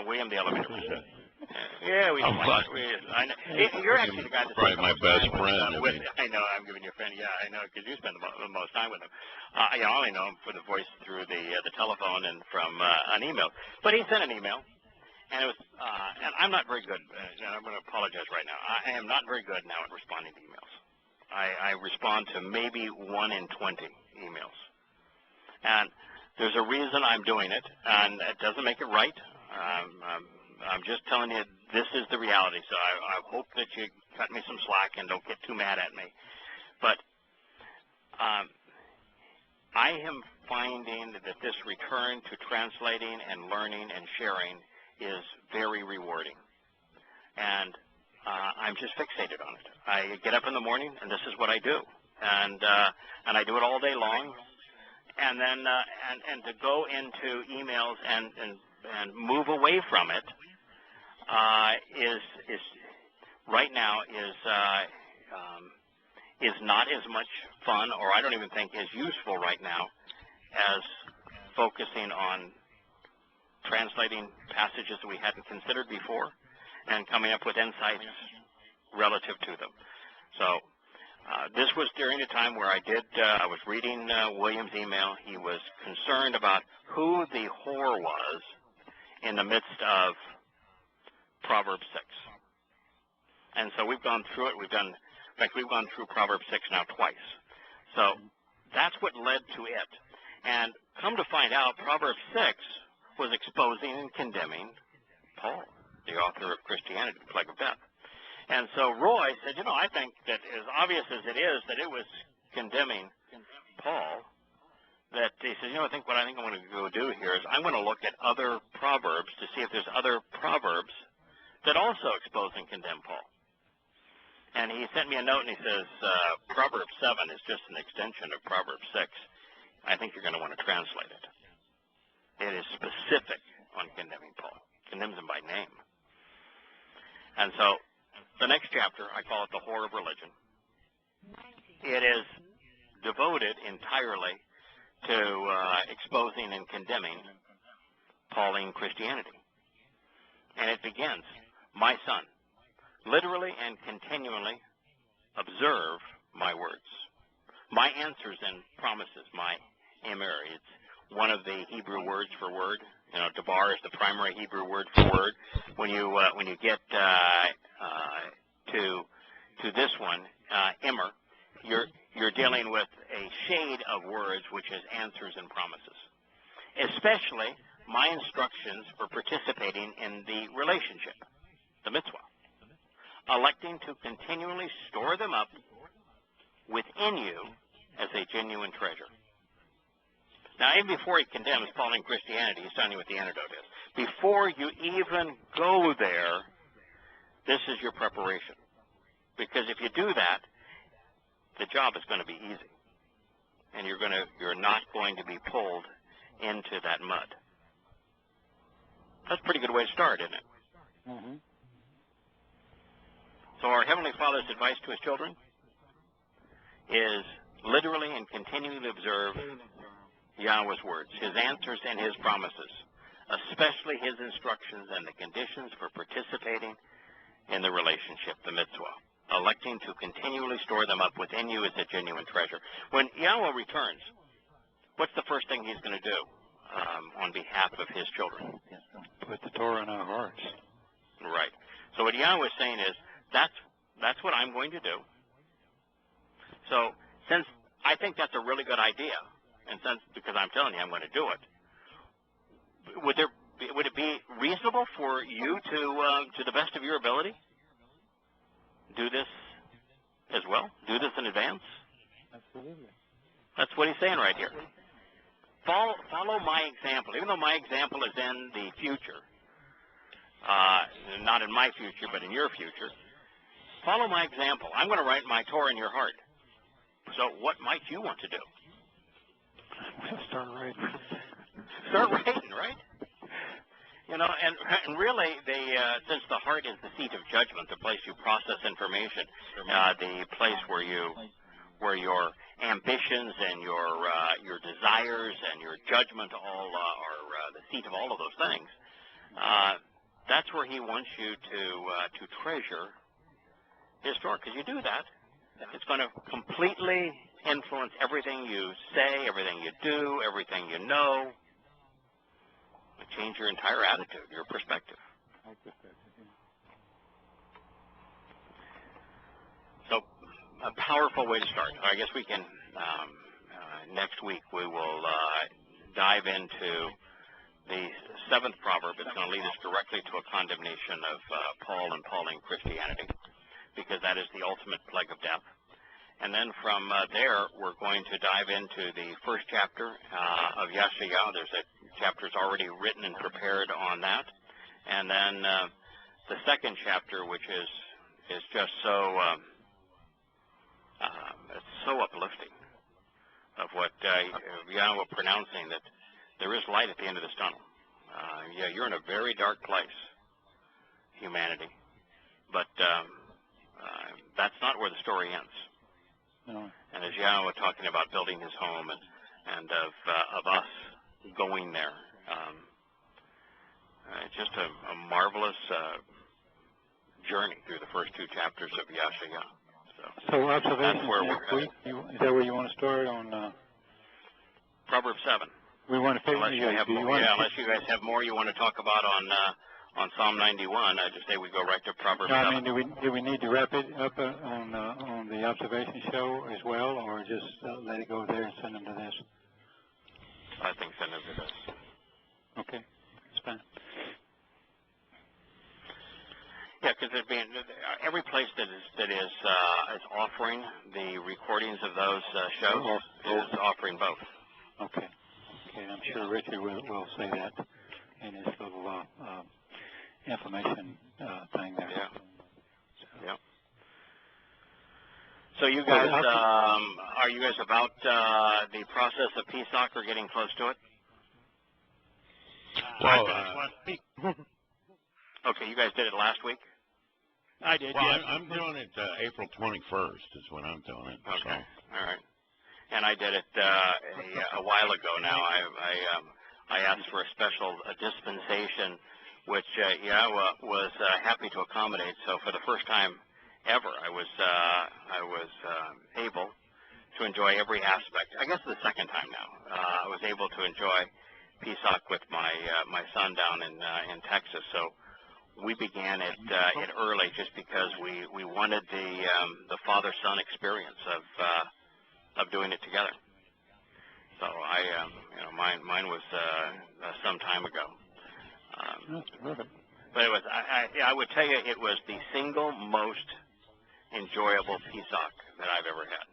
William the Elevator Man. Yeah, we like it. I know. You're actually the guy that's probably my best friend. I know, I'm giving you a friend. Yeah, I know, because you spend the most time with him. I only know him for the voice through the telephone and from an email. But he sent an email. And it was, and I'm not very good, and I'm going to apologize right now. I am not very good now at responding to emails. I respond to maybe 1 in 20 emails. And there's a reason I'm doing it, and it doesn't make it right. I'm just telling you this is the reality, so I hope that you cut me some slack and don't get too mad at me. But I am finding that this return to translating and learning and sharing is very rewarding. and I'm just fixated on it. I get up in the morning, and this is what I do, and I do it all day long. And then and to go into emails and move away from it is right now is not as much fun, or I don't even think is useful right now, as focusing on translating passages that we hadn't considered before and coming up with insights relative to them. So this was during a time where I was reading William's email. He was concerned about who the whore was in the midst of Proverbs 6. And so we've gone through it. We've gone through Proverbs 6 now twice. So that's what led to it. And come to find out, Proverbs 6 was exposing and condemning Paul, the author of Christianity, the Plague of Death. And so Roy said, I think that as obvious as it is that it was condemning Paul, that he says, I think what I'm going to go do here is I'm going to look at other proverbs to see if there's other proverbs that also expose and condemn Paul. And he sent me a note, and he says, Proverbs 7 is just an extension of Proverbs 6. I think you're going to want to translate it. It is specific on condemning Paul. Condemns him by name. And so the next chapter, I call it the whore of religion. It is devoted entirely to exposing and condemning Pauline Christianity. And it begins, my son, literally and continually observe my words, my answers and promises, my emir. It's one of the Hebrew words for word. Debar is the primary Hebrew word for word. When you get to this one, emir, you're dealing with a shade of words which is answers and promises, especially my instructions for participating in the relationship, the mitzvah, electing to continually store them up within you as a genuine treasure. Now, even before he condemns Pauline Christianity, he's telling you what the antidote is. Before you even go there, this is your preparation. Because if you do that, the job is going to be easy. And you're not going to be pulled into that mud. That's a pretty good way to start, isn't it? Mm-hmm. So our Heavenly Father's advice to his children is literally and continually observe Yahweh's words, his answers and his promises, especially his instructions and the conditions for participating in the relationship, the mitzvah, electing to continually store them up within you as a genuine treasure. When Yahweh returns, what's the first thing he's going to do on behalf of his children? Put the Torah in our hearts. Right. So what Yahweh is saying is, that's what I'm going to do. So since I think that's a really good idea, and since because I'm telling you I'm going to do it, would it be reasonable for you to the best of your ability, do this as well? Do this in advance? Absolutely. That's what he's saying right here. Follow my example, even though my example is in the future, not in my future, but in your future. Follow my example. I'm going to write my Torah in your heart. So what might you want to do? Start writing. Start writing, right? And really, since the heart is the seat of judgment, the place you process information, the place where your ambitions and your desires and your judgment all are the seat of all of those things. That's where he wants you to treasure his Torah. Because you do that, it's going to completely influence everything you say, everything you do, everything you know. Change your entire attitude, your perspective. So, a powerful way to start. I guess we can, next week, we will dive into the 7th proverb. It's going to lead us directly to a condemnation of Paul and Pauline Christianity, because that is the ultimate plague of death. And then from there, we're going to dive into the first chapter of Yahowah. There's a chapter's already written and prepared on that. And then the second chapter, which is just so it's so uplifting, of what Yahowah pronouncing that there is light at the end of this tunnel. Yeah, you're in a very dark place, humanity, but that's not where the story ends. No. And as Yahowah talking about building his home and of us going there, it's just a marvelous journey through the first two chapters of Yahowah. So observations next week. Is that where you want to start on? Proverbs 7. We want to finish. Unless you guys have more you want to talk about on Psalm 91, I just say we go right to Proverbs 7. I mean, do we need to wrap it up on the observation show as well, or just let it go there and send them to this? I think send them to this. Okay, that's fine. Yeah, because every place that is offering the recordings of those shows is offering both. Okay. I'm sure Richard will say that in his little information thing there. Yeah. So you guys, are you guys about the process of Pesach or getting close to it? Well, okay, you guys did it last week? I did, well, yeah. I'm doing it April 21st is when I'm doing it. Okay, so. all right. And I did it a while ago now. I asked for a special dispensation, which Yahowah was happy to accommodate. So for the first time ever, I was able to enjoy every aspect. I guess the second time now. I was able to enjoy Pesach with my son down in Texas. So we began it early just because we wanted the father-son experience of doing it together. So mine was some time ago. But it was I would tell you it was the single most enjoyable Pesach that I've ever had,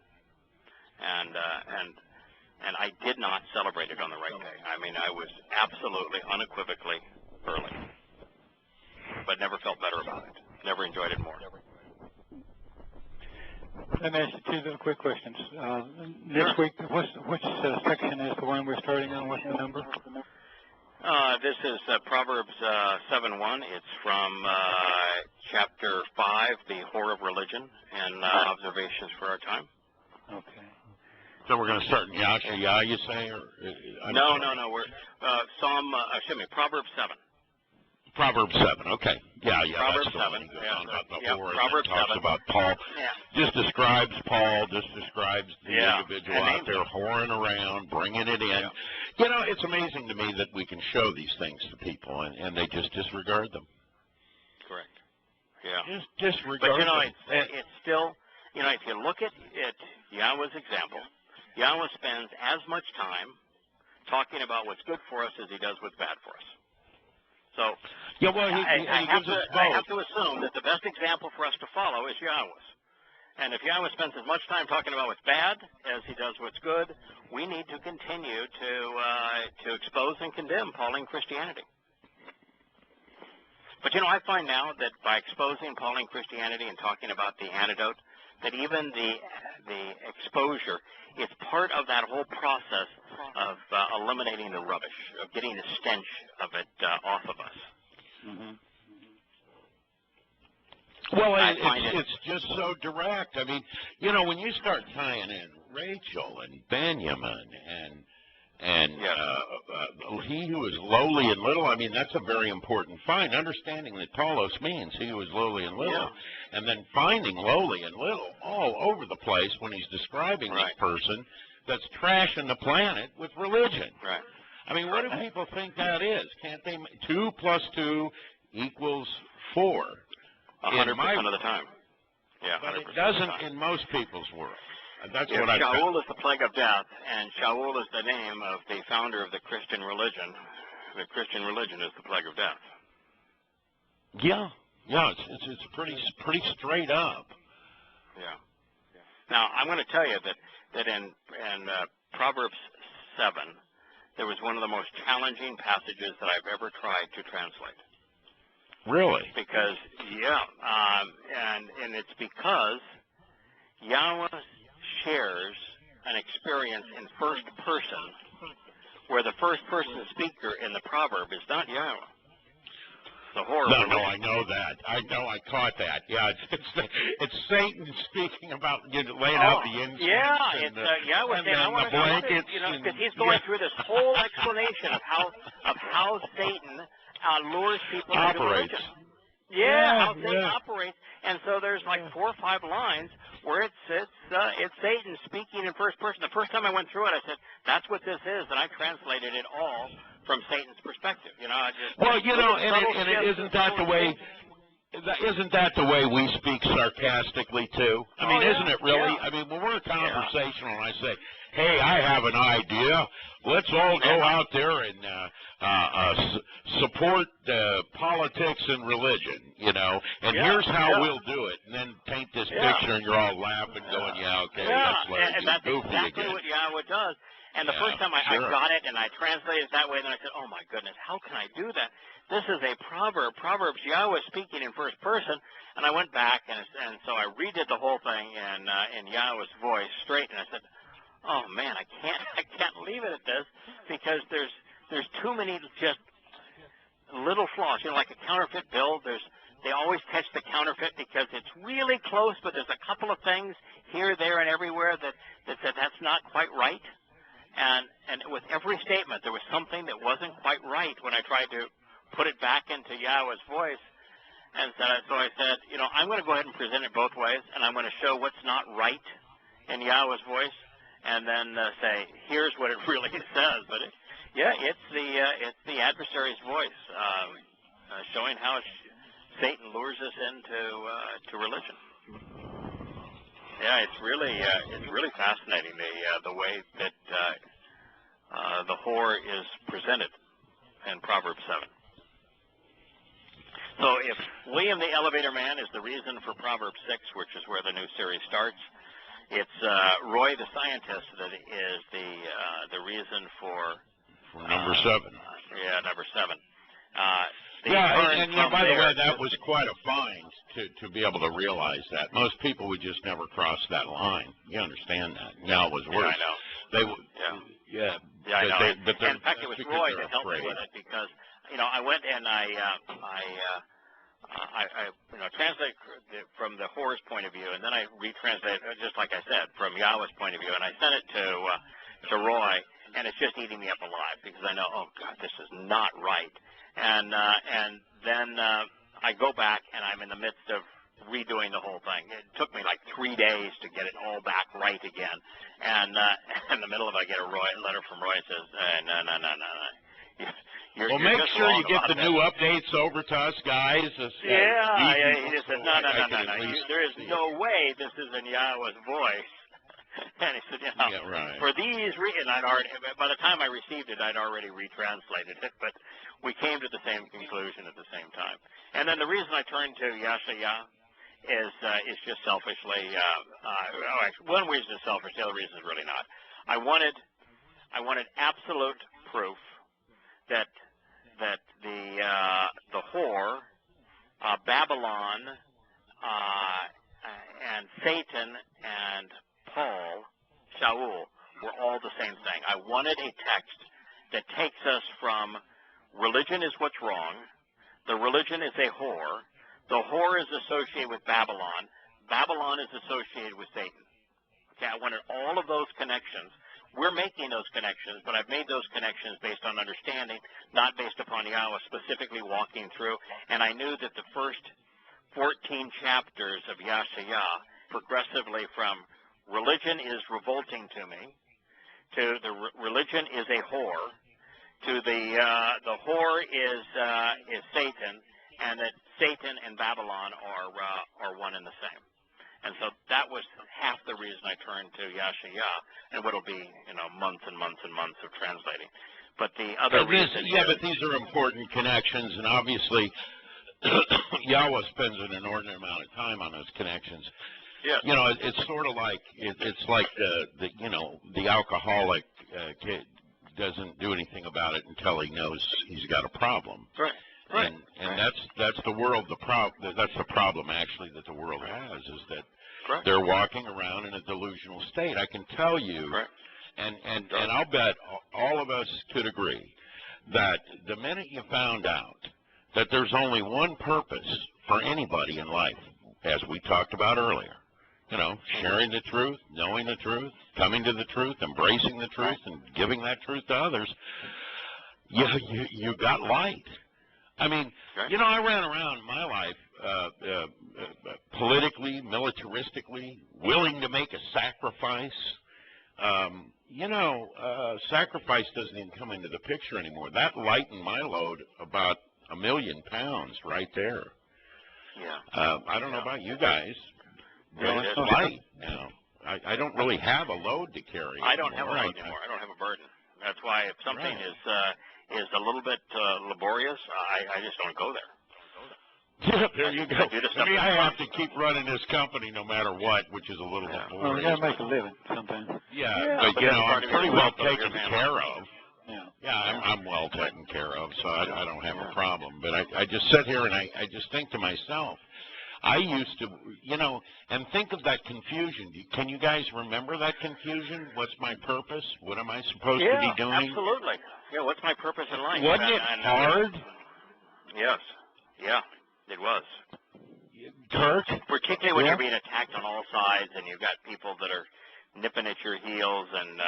and I did not celebrate it on the right day. I mean, I was absolutely unequivocally early, but never felt better about it. Never enjoyed it more. Let me ask you two quick questions. Next week, which section is the one we're starting on? What's the number? This is Proverbs 7:1. It's from chapter 5, the whore of religion, and observations for our time. Okay. So we're going to start in Yahowah, you say? Or, No. We're Proverbs 7. Proverbs 7, okay. Yeah, Proverbs that's the 7. one he goes on about the whore, Proverbs talks 7. about Paul. Yeah. Just describes Paul, just describes the individual out there whoring around, bringing it in. Yeah. You know, it's amazing to me that we can show these things to people, and they just disregard them. Correct. Yeah. Just disregard them. But, it's still, if you look at Yahowah's example, Yahowah spends as much time talking about what's good for us as he does what's bad for us. So I have to assume that the best example for us to follow is Yahowah's. And if Yahowah spends as much time talking about what's bad as he does what's good, we need to continue to expose and condemn Pauline Christianity. But I find now that by exposing Pauline Christianity and talking about the antidote, that even the exposure is part of that whole process of eliminating the rubbish, of getting the stench of it off of us. Mm-hmm. Well, it's just so direct. I mean, when you start tying in Rachel and Benjamin and he who is lowly and little, I mean, that's a very important find. Understanding that Paulos means he who is lowly and little, and then finding lowly and little all over the place when he's describing this person that's trashing the planet with religion. Right. I mean, what do people think that is? Can't they? 2 + 2 = 4. 100% of the time. Yeah, but it doesn't in most people's world. That's what I Shaul found. is the plague of death, and Shaul is the name of the founder of the Christian religion. The Christian religion is the plague of death. Yeah, it's pretty straight up. Yeah. Now I'm going to tell you that in Proverbs 7, there was one of the most challenging passages that I've ever tried to translate. Really? Because, and it's because Yahweh shares an experience in first person where the first person speaker in the proverb is not Yahweh. The horror. No, I know that. I caught that. Yeah, it's Satan speaking about laying out the incense. Yeah, it's Yahweh saying, I want to blankets, because he's going through this whole explanation of how Satan lures people into religion. How Satan operates, and so there's like 4 or 5 lines where it's Satan speaking in first person. The first time I went through it, I said, "That's what this is," and I translated it all from Satan's perspective. I just and isn't that the way? Isn't that the way we speak sarcastically too? I mean, isn't it really? Yeah. I mean, when we're conversational, and I say, "Hey, I have an idea. Let's all go out there and support politics and religion, and here's how we'll do it," and then paint this picture, and you're all laughing, going, and that's exactly what Yahweh does. And the first time I got it and I translated it that way, then I said, "Oh my goodness, how can I do that? This is a proverb. Proverbs, Yahweh speaking in first person." And I went back and so I redid the whole thing in Yahweh's voice straight, and I said, "Oh man, I can't leave it at this because there's too many just little flaws. Like a counterfeit bill. They always catch the counterfeit because it's really close, but there's a couple of things here, there, and everywhere that that's not quite right." And with every statement, there was something that wasn't quite right when I tried to put it back into Yahweh's voice. And so I said, I'm going to go ahead and present it both ways, and I'm going to show what's not right in Yahweh's voice, and then say, here's what it really says. But it's the adversary's voice, showing how Satan lures us into religion. Yeah, it's really fascinating the way that the whore is presented in Proverbs 7. So if William the Elevator Man is the reason for Proverbs 6, which is where the new series starts, it's Roy the Scientist that is the reason for number 7. Number 7. And by the way, that was quite a find to be able to realize that. Most people would just never cross that line. You understand that? Now it was worse. Yeah, I know. They would. I know. In fact, it was Roy that helped me with it because I went and I translated from the whore's point of view, and then I retranslated just like I said from Yahweh's point of view, and I sent it to Roy, and it's just eating me up alive because I know, oh God, this is not right. And then I go back, and I'm in the midst of redoing the whole thing. It took me like 3 days to get it all back right again. And in the middle of it, I get a letter from Roy that says, no. Well, make sure you get the new updates over to us, guys. He just said, no. There is no way this is in Yahweh's voice. And he said, for these reasons, by the time I received it, I'd already retranslated it, but we came to the same conclusion at the same time. And then the reason I turned to Yahshua is just selfishly, one reason is selfish, the other reason is really not. I wanted absolute proof that the whore, Babylon, and Satan and Paul, Shaul, were all the same thing. I wanted a text that takes us from religion is what's wrong, the religion is a whore, the whore is associated with Babylon, Babylon is associated with Satan. Okay, I wanted all of those connections. We're making those connections, but I've made those connections based on understanding, not based upon Yahweh specifically walking through. And I knew that the first 14 chapters of Yahshua, progressively from religion is revolting to me, to the religion is a whore, to the whore is Satan, and that Satan and Babylon are one and the same. And so that was half the reason I turned to Yahshua, and what'll be months and months and months of translating. But the other reason, but these are important connections, and obviously Yahweh spends an inordinate amount of time on those connections. Yes. It's sort of like it's like the alcoholic kid doesn't do anything about it until he knows he's got a problem. Right. Right. And that's the world. That's the problem actually that the world has, is that they're walking around in a delusional state. I can tell you, and I'll bet all of us could agree that the minute you found out that there's only one purpose for anybody in life, as we talked about earlier, you know, sharing the truth, knowing the truth, coming to the truth, embracing the truth, and giving that truth to others, you got light. I mean, you know, I ran around my life politically, militaristically, willing to make a sacrifice. You know, sacrifice doesn't even come into the picture anymore. That lightened my load about 1 million pounds right there. Yeah. I don't know about you guys. It's light now. I don't really have a load to carry. I don't have a load anymore. I don't have a burden. That's why if something is a little bit laborious, I just don't go there. Yeah, there you go. I have to keep running this company no matter what, which is a little laborious. Well, you got to make a living sometimes. Yeah, but you know, I'm pretty well taken care of. Yeah, I'm well taken care of, so I don't have a problem. But I just sit here and I just think to myself, I used to, you know, and think of that confusion. Can you guys remember that confusion? What's my purpose? What am I supposed to be doing? Absolutely. Yeah, what's my purpose in life? Wasn't it hard? Yes. Yeah, it was. Kirk? Particularly when you're being attacked on all sides and you've got people that are nipping at your heels and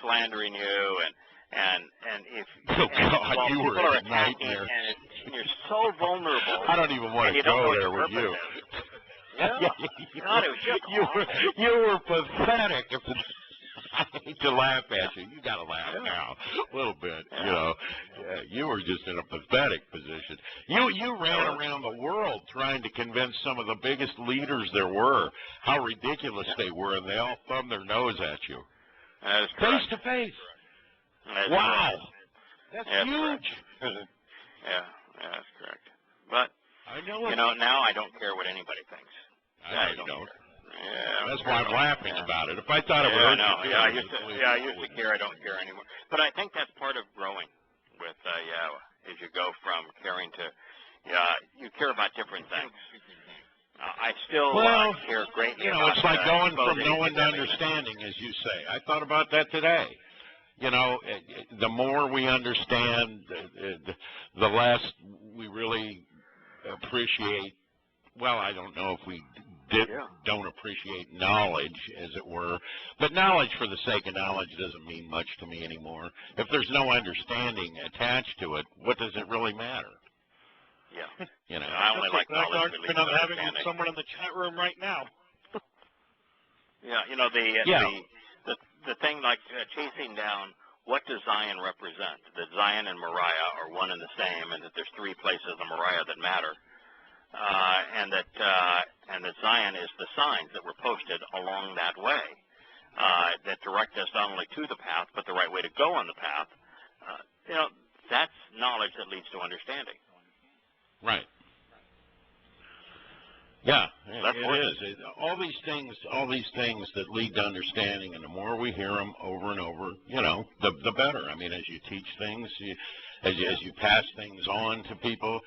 slandering you and if you were people are a attacking nightmare. and you're so vulnerable. I don't even want to go there with you. Yeah. God, it was just you were pathetic. I hate to laugh at you. You got to laugh now a little bit. You know, you were just in a pathetic position. You ran around the world trying to convince some of the biggest leaders there were how ridiculous they were, and they all thumbed their nose at you. That is correct. Face to face. Wow. That's huge. That's correct. But, I know you know, now I don't care what anybody thinks. I don't. Yeah, that's why I'm laughing about it. If I thought it would hurt you, I used to care. I don't care anymore. But I think that's part of growing with Yahowah, is you go from caring to, you care about different things. I still care greatly. You know, it's like going from knowing to understanding, as you say. I thought about that today. You know, the more we understand, the less we really appreciate. Well, I don't know if we don't appreciate knowledge, as it were. But knowledge for the sake of knowledge doesn't mean much to me anymore. If there's no understanding attached to it, what does it really matter? Yeah. You know, I only like knowledge. I'm having someone in the chat room right now. Yeah, you know, the thing like chasing down what does Zion represent? That Zion and Moriah are one and the same, and that there's 3 places of Moriah that matter. And that Zion is the signs that were posted along that way that direct us not only to the path, but the right way to go on the path. You know, that's knowledge that leads to understanding. Right. Yeah, it is. All these things that lead to understanding, and the more we hear them over and over, you know, the better. I mean, as you teach things, as you pass things on to people,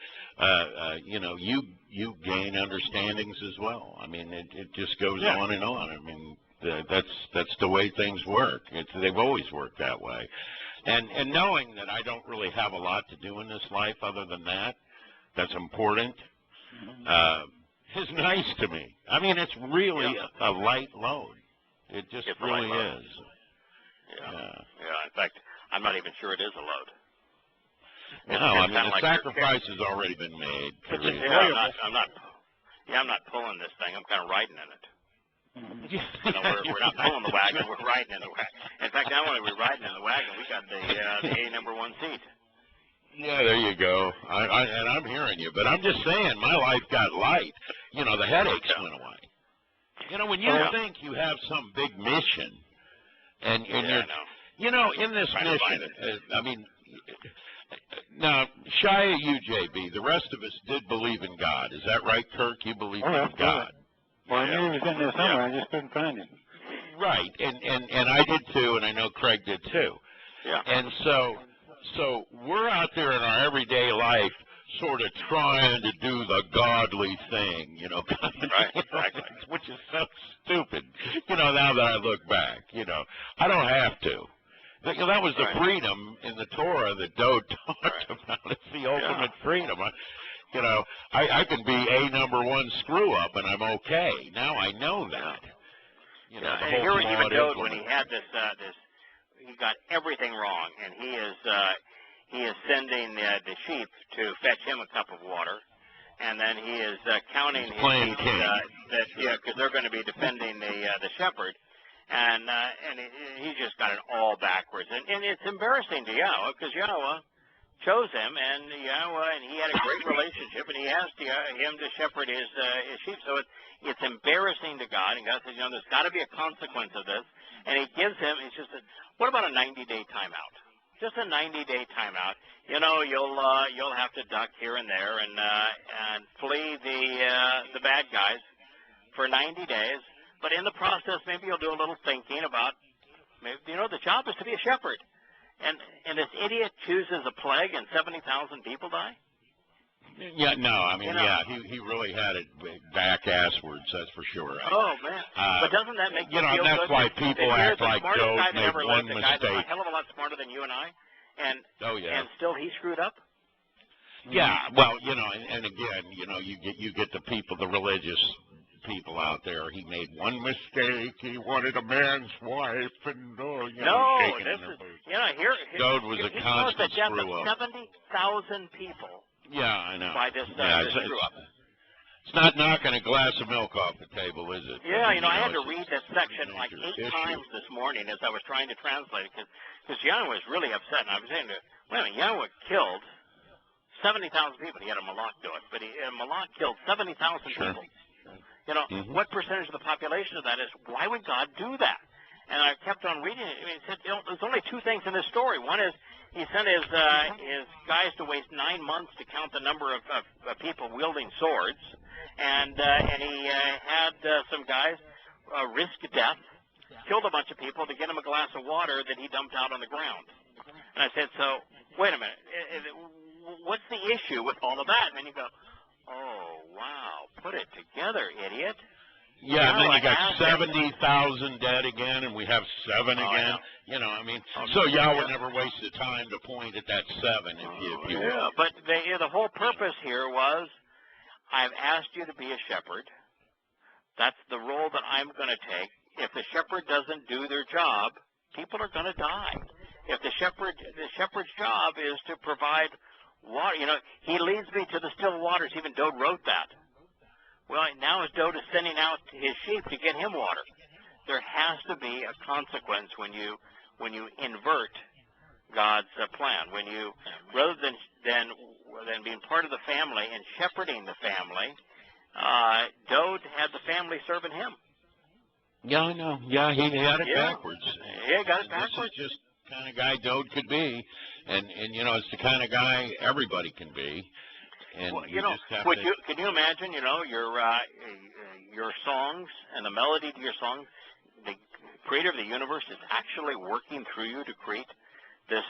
you know, you gain understandings as well. I mean, it just goes on and on. I mean, that's the way things work. They've always worked that way. And knowing that I don't really have a lot to do in this life other than that's important. Is nice to me. I mean, it's really a light load. It just really is. Yeah. In fact, I'm not even sure it is a load. No, I mean, the sacrifice has already been made. I'm not pulling this thing. I'm kind of riding in it. You know, we're not pulling the wagon. We're riding in the wagon. In fact, not only are we riding in the wagon, we got the A number 1 seat. Yeah, there you go. And I'm hearing you, but I'm just saying, my life got light. You know, the headaches went away. You know, when you think you have some big mission, and you're, you know, in this mission, I mean, now, shy of you, JB, the rest of us did believe in God. Is that right, Kirk? You believed in God. Well, I knew he was in there somewhere. I just couldn't find him. Right, and I did too, and I know Craig did too. Yeah. And so we're out there in our everyday life sort of trying to do the godly thing, you know, right, exactly. Which is so stupid, you know, now that I look back, you know. I don't have to. That was the freedom in the Torah that Dode talked about. It's the ultimate freedom. I can be a number one screw-up, and I'm okay. Now I know that. You know, and here even Dode, when he had this, he got everything wrong, and he is sending the sheep to fetch him a cup of water, and then he is counting his sheep because they're going to be defending the shepherd, and he just got it all backwards, and it's embarrassing to Yahowah because Yahowah chose him, and he had a great relationship, and he asked him to shepherd his sheep. So it's embarrassing to God, and God says, there's got to be a consequence of this, and he gives him. It's just what about a 90-day timeout? Just a 90-day timeout. You'll have to duck here and there and flee the bad guys for 90 days, but in the process, maybe you'll do a little thinking about, the job is to be a shepherd. And this idiot chooses a plague and 70,000 people die? Yeah, no, I mean, he really had it back asswards, that's for sure. Oh, man. But doesn't that make you feel that's good? why people act like Dode made one mistake. mistake. A hell of a lot smarter than you and I, and still he screwed up? Yeah, well, and again, you get the people, the religious people out there. He made one mistake. He wanted a man's wife, and Dode was a constant screw up. 70,000 people. Yeah, I know. By this screw up. It's not knocking a glass of milk off the table, is it? Yeah, I had to read this section like 8 times this morning as I was trying to translate it because Yahowah was really upset, and I was saying, wait a minute, Yahowah killed 70,000 people. He had a malak do it, but malak killed 70,000 people. What percentage of the population of that is, why would God do that? And I kept on reading it. He said, there's only 2 things in this story. One is he sent his guys to waste 9 months to count the number of people wielding swords, and he had some guys risk death, killed a bunch of people to get him a glass of water that he dumped out on the ground. And I said, so, wait a minute, what's the issue with all of that? And then you go, oh, wow, put it together, idiot. Yeah, and then you got 70,000 dead again, and we have 7 again. So Yahowah never wasted time to point at that 7, if you will. But the whole purpose here was, I've asked you to be a shepherd. That's the role that I'm going to take. If the shepherd doesn't do their job, people are going to die. If the shepherd's job is to provide water, he leads me to the still waters. Even Dode wrote that. Well, now as Dode is sending out his sheep to get him water, there has to be a consequence when you invert God's plan. When you, rather than being part of the family and shepherding the family, Dode had the family serving him. Yeah, I know. Yeah, he had it backwards. Yeah, got it backwards. This is just the kind of guy Dode could be, and it's the kind of guy everybody can be. And well, can you imagine, your songs and the melody to your songs, the creator of the universe is actually working through you to create this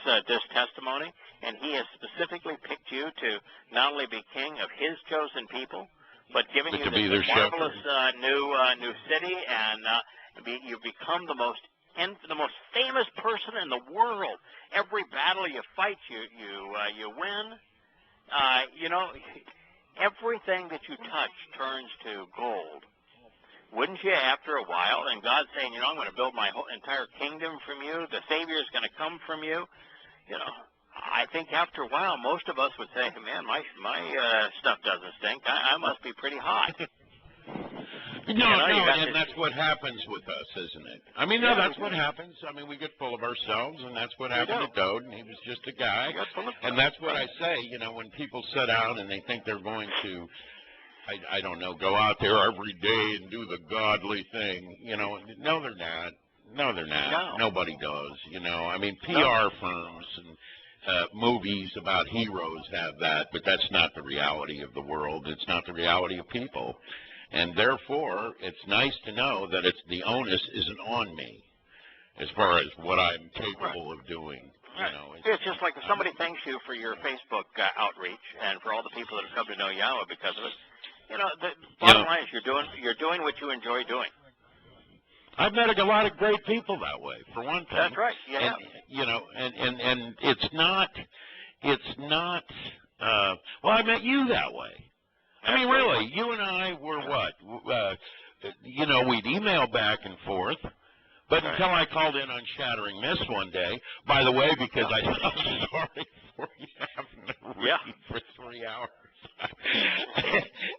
testimony, and he has specifically picked you to not only be king of his chosen people, but giving you this marvelous new city, and you become the most famous person in the world. Every battle you fight, you win. Everything that you touch turns to gold. Wouldn't you after a while? And God's saying, I'm going to build my whole entire kingdom from you. The Savior is going to come from you. I think after a while, most of us would say, man, my stuff doesn't stink. I must be pretty hot. And that's what happens with us, isn't it? I mean, that's what happens. I mean, we get full of ourselves, and that's what happened to Dode, and he was just a guy. And that's what I say, when people sit out and they think they're going to, I don't know, go out there every day and do the godly thing, no, they're not. No, they're not. No. Nobody does, I mean, PR firms and movies about heroes have that, but that's not the reality of the world. It's not the reality of people. And therefore, it's nice to know that the onus isn't on me as far as what I'm capable of doing. You know, it's just like if somebody thanks you for your Facebook outreach and for all the people that have come to know Yahweh because of it. You know, the bottom line is you're doing what you enjoy doing. I've met a lot of great people that way, for one thing. That's right. Yeah. You know, and it's not. Well, I met you that way. I mean, really, you and I were what? You know, we'd email back and forth. But until I called in on Shattering Miss one day, by the way, because I'm sorry for you having to read for 3 hours.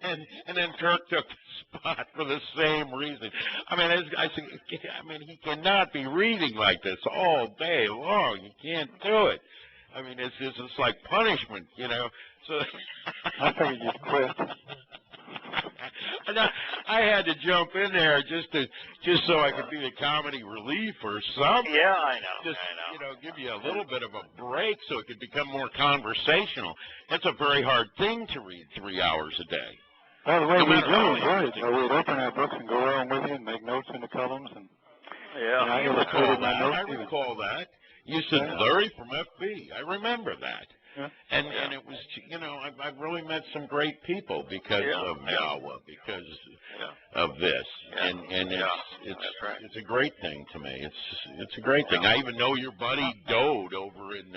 and then Kirk took the spot for the same reason. I mean, he cannot be reading like this all day long. You can't do it. I mean, it's like punishment, you know. So I figured you'd quit. I had to jump in there just so I could be the comedy relief or something. Yeah, I know. Just give you a little bit of a break so it could become more conversational. That's a very hard thing to read 3 hours a day. By the way, we do enjoy it. We'd open our books and go around with you and make notes in the columns. And I illustrated my notes. I recall that. You said Larry from FB. I remember that. Yeah. And it was, I've really met some great people because of Yahowah, because of this, and it's a great thing to me. It's a great thing. I even know your buddy Dode over in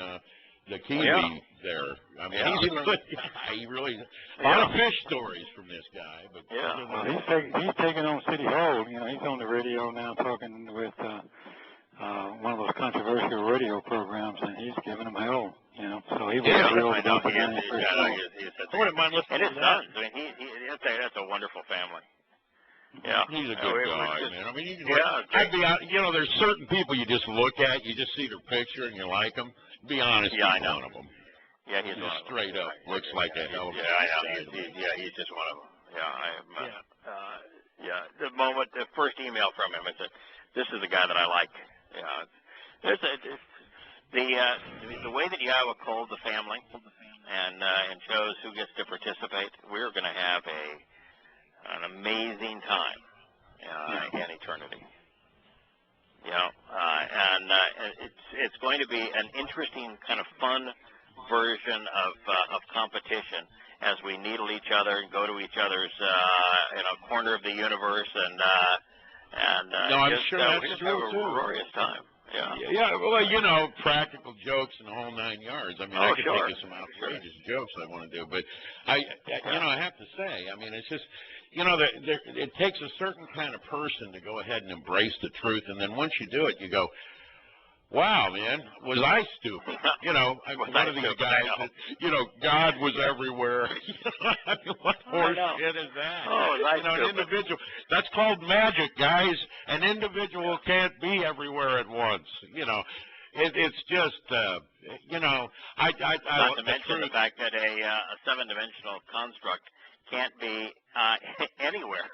the Kiwi there. I mean, he's a good guy. He really a lot of fish stories from this guy. But well, he's taking on City Hall. You know, he's on the radio now talking with one of those controversial radio programs, and he's giving them hell. You know, so he was thrilled about the I wouldn't mind listening to his sons. I mean, that's a wonderful family. Yeah, he's a good guy, man. I mean, there's certain people you just look at, you just see their picture and you like them. Be honest, he's one of them. Yeah, he's one of them. Straight up, looks like a hell of a guy. He's just one of them. The moment, the first email from him, it said, "This is the guy that I like." The way that Yahweh called the family and shows who gets to participate, we're going to have an amazing time in eternity. It's going to be an interesting kind of fun version of competition as we needle each other and go to each other's corner of the universe and I'm sure that's have true a glorious time. Yeah, well, practical jokes and the whole 9 yards. I mean, I could think of some outrageous jokes I want to do, but I have to say, I mean, it's just, it takes a certain kind of person to go ahead and embrace the truth, and then once you do it, you go, wow, man, was I stupid? I'm one of these guys that, God was everywhere. I mean, what horse shit is that? Oh, an individual. That's called magic, guys. An individual can't be everywhere at once. It's just, Not to mention the fact that a seven-dimensional construct can't be anywhere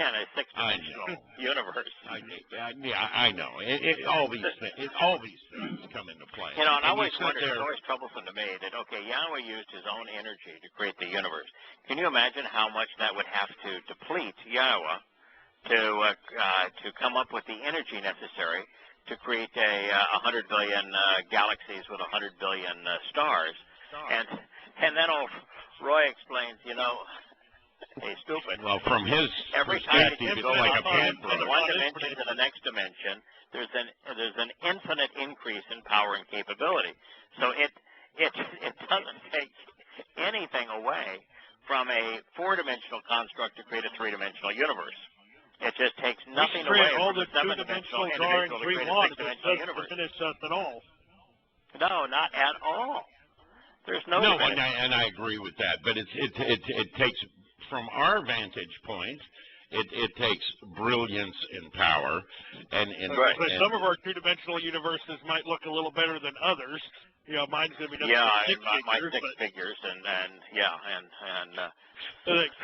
in a six-dimensional universe. I know. All these things come into play. And I always wondered, it's always troublesome to me that, Yahweh used his own energy to create the universe. Can you imagine how much that would have to deplete Yahweh to come up with the energy necessary to create 100 billion galaxies with 100 billion stars? And then old Roy explains, hey, stupid. Well, from his every time perspective, you go it's like a from one dimension to the next dimension, there's an infinite increase in power and capability. So it doesn't take anything away from a four-dimensional construct to create a three-dimensional universe. It just takes nothing away from the seven-dimensional individual to create a six-dimensional universe. At all. No, not at all. There's no. No, and I agree with that. But it takes, from our vantage point, it takes brilliance and power, and some of our two-dimensional universes might look a little better than others. Mine's going to be my six figures, and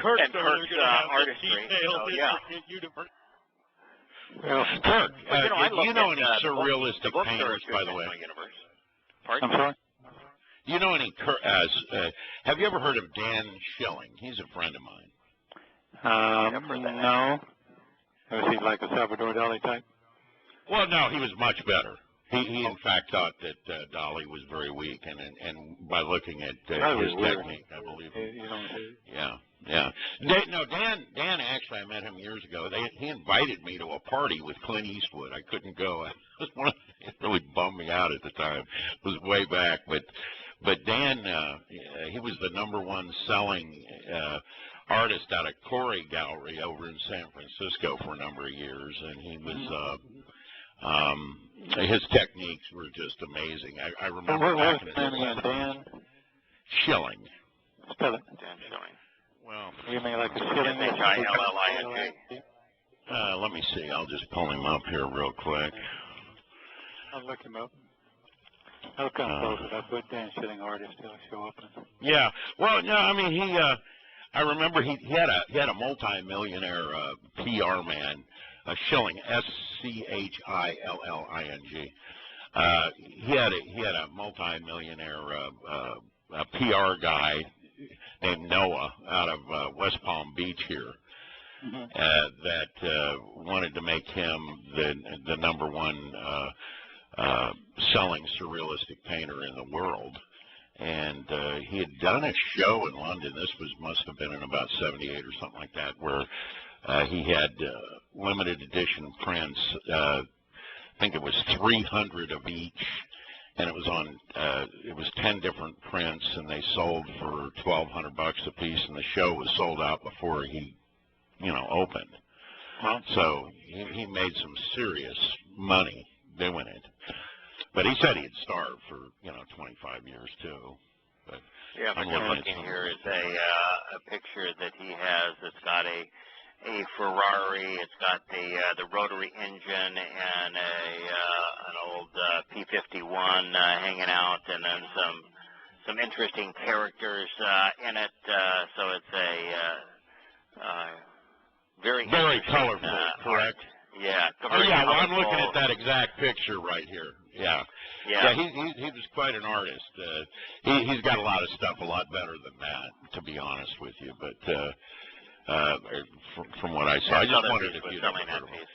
Kirk's artistry. Universe. Well, Kirk, do you know any surrealistic painters, by the way? Pardon? I'm sorry? Do you know any? Have you ever heard of Dan Schilling? He's a friend of mine. No. Was he like a Salvador Dali type? Well, no, he was much better. He in fact thought that Dolly was very weak, and by looking at his technique, I believe. Yeah. Dan actually, I met him years ago. He invited me to a party with Clint Eastwood. I couldn't go. It really bummed me out at the time. It was way back, but Dan, he was the #1 selling artist out of Corey Gallery over in San Francisco for a number of years, and he was. His techniques were just amazing. I remember back in the day. Dan Schilling. Spell it. Dan Schilling. Well, you mean like a shilling? Schilling. Let me see. I'll just pull him up here real quick. I'll look him up. I'll come close. If I put Dan Schilling artist, he'll show up. Yeah. Well, no, I mean he. I remember he had a multi-millionaire PR man. Schilling, Schilling. He had a multi-millionaire PR guy named Noah out of West Palm Beach here that wanted to make him the #1 selling surrealistic painter in the world. And he had done a show in London. This must have been in about '78 or something like that, where he had limited edition prints. I think it was 300 of each, and it was on. It was 10 different prints, and they sold for $1,200 a piece. And the show was sold out before he, opened. Wow. So he made some serious money doing it. But he said he'd starved for 25 years too. But yeah, what you're looking here is a picture that he has that's got a Ferrari. It's got the rotary engine and an old P-51 hanging out, and then some interesting characters in it. So it's a very colorful, correct? Yeah. Oh yeah, well, I'm looking at that exact picture right here. Yeah. He was quite an artist. He's got a lot of stuff a lot better than that, to be honest with you. But from what I saw, I just wondered if you'd ever heard of him.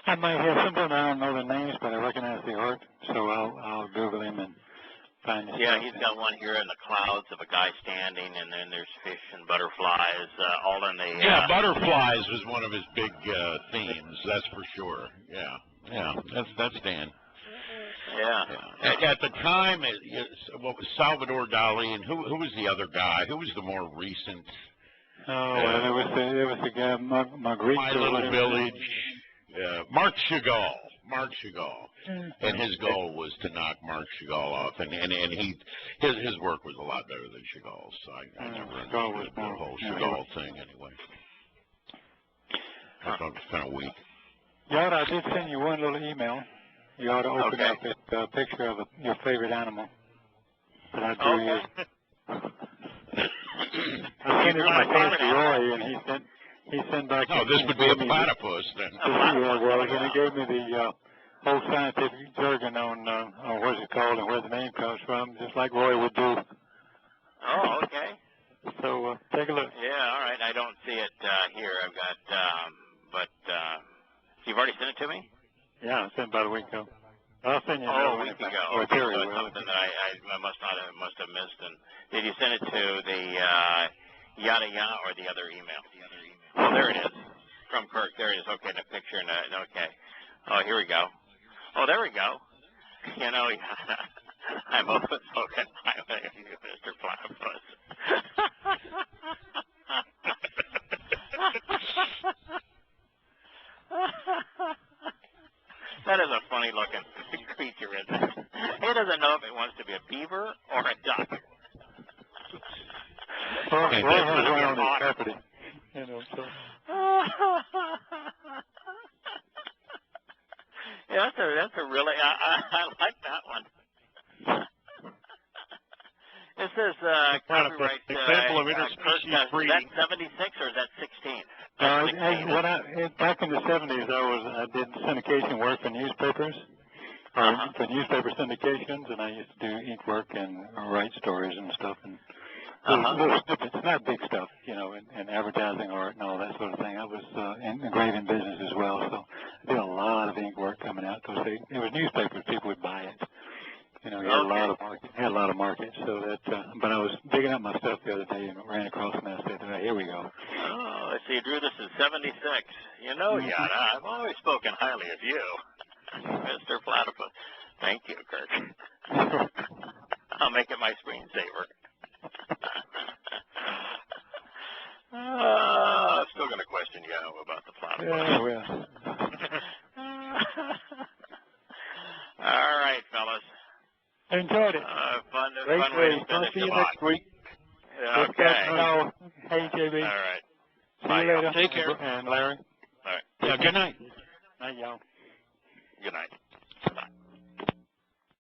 I might have something. I don't know the names, but I recognize the art, so I'll Google him and find his stuff. He's got one here in the clouds of a guy standing, and then there's fish and butterflies, all in the. Butterflies was one of his big themes. That's for sure. Yeah. That's Dan. Yeah. At the time, what was Salvador Dali, and who was the other guy? Who was the more recent? There was the guy, Marguerite. My Little Village. Marc Chagall. And his goal was to knock Marc Chagall off, and his work was a lot better than Chagall's. So I never understood the whole Chagall thing anyway. I thought it was kind of weak. Yada, I did send you one little email. You ought to open up a picture of your favorite animal. But I drew you. I sent it to my friend Roy, and he sent back. Oh, this would be a platypus then. And he gave me the whole scientific jargon on what's it called and where the name comes from, just like Roy would do. Oh, okay. So take a look. Yeah, all right. I don't see it here. I've got, but you've already sent it to me? Yeah, I sent it about a week ago. I'll send you a week ago. Or Terry will. Something that I must have missed. And did you send it to the Yada Yahweh or the other email? Oh, there it is. From Kirk. There it is. Okay, the picture. Okay. Oh, here we go. Oh, there we go. I'm open-spoken. Mr. Platypus. That is a funny-looking creature, isn't it? He doesn't know if it wants to be a beaver or a duck. Roy has one on his property. So. Yeah, that's a really, I like that one. This is copyright. Example of interspecies breeding. Is that 76 or is that 16? Back in the 70s, I did syndication work for newspapers, for newspaper syndications, and I used to do ink work and write stories and stuff. And little snippets, not big stuff, and advertising art and all that sort of thing. I was in the engraving business as well, so I did a lot of ink work coming out. It was newspapers. People would Let's see, Drew, this is 76. You know, Yada, I've always spoken highly of you, Mr. Platypus. Thank you, Kirk. I'll make it my screensaver. I'm still going to question Yahowah about the platypus. Yeah, well. All right, fellas. Enjoyed it. Fun Great way to week. spend I'll a see you Shabbat. next week. Okay. Hey, JB. All right. See Bye, you later. y'all. Take care. And Larry. All right. Yeah, good night. Night, y'all. Good night. Bye.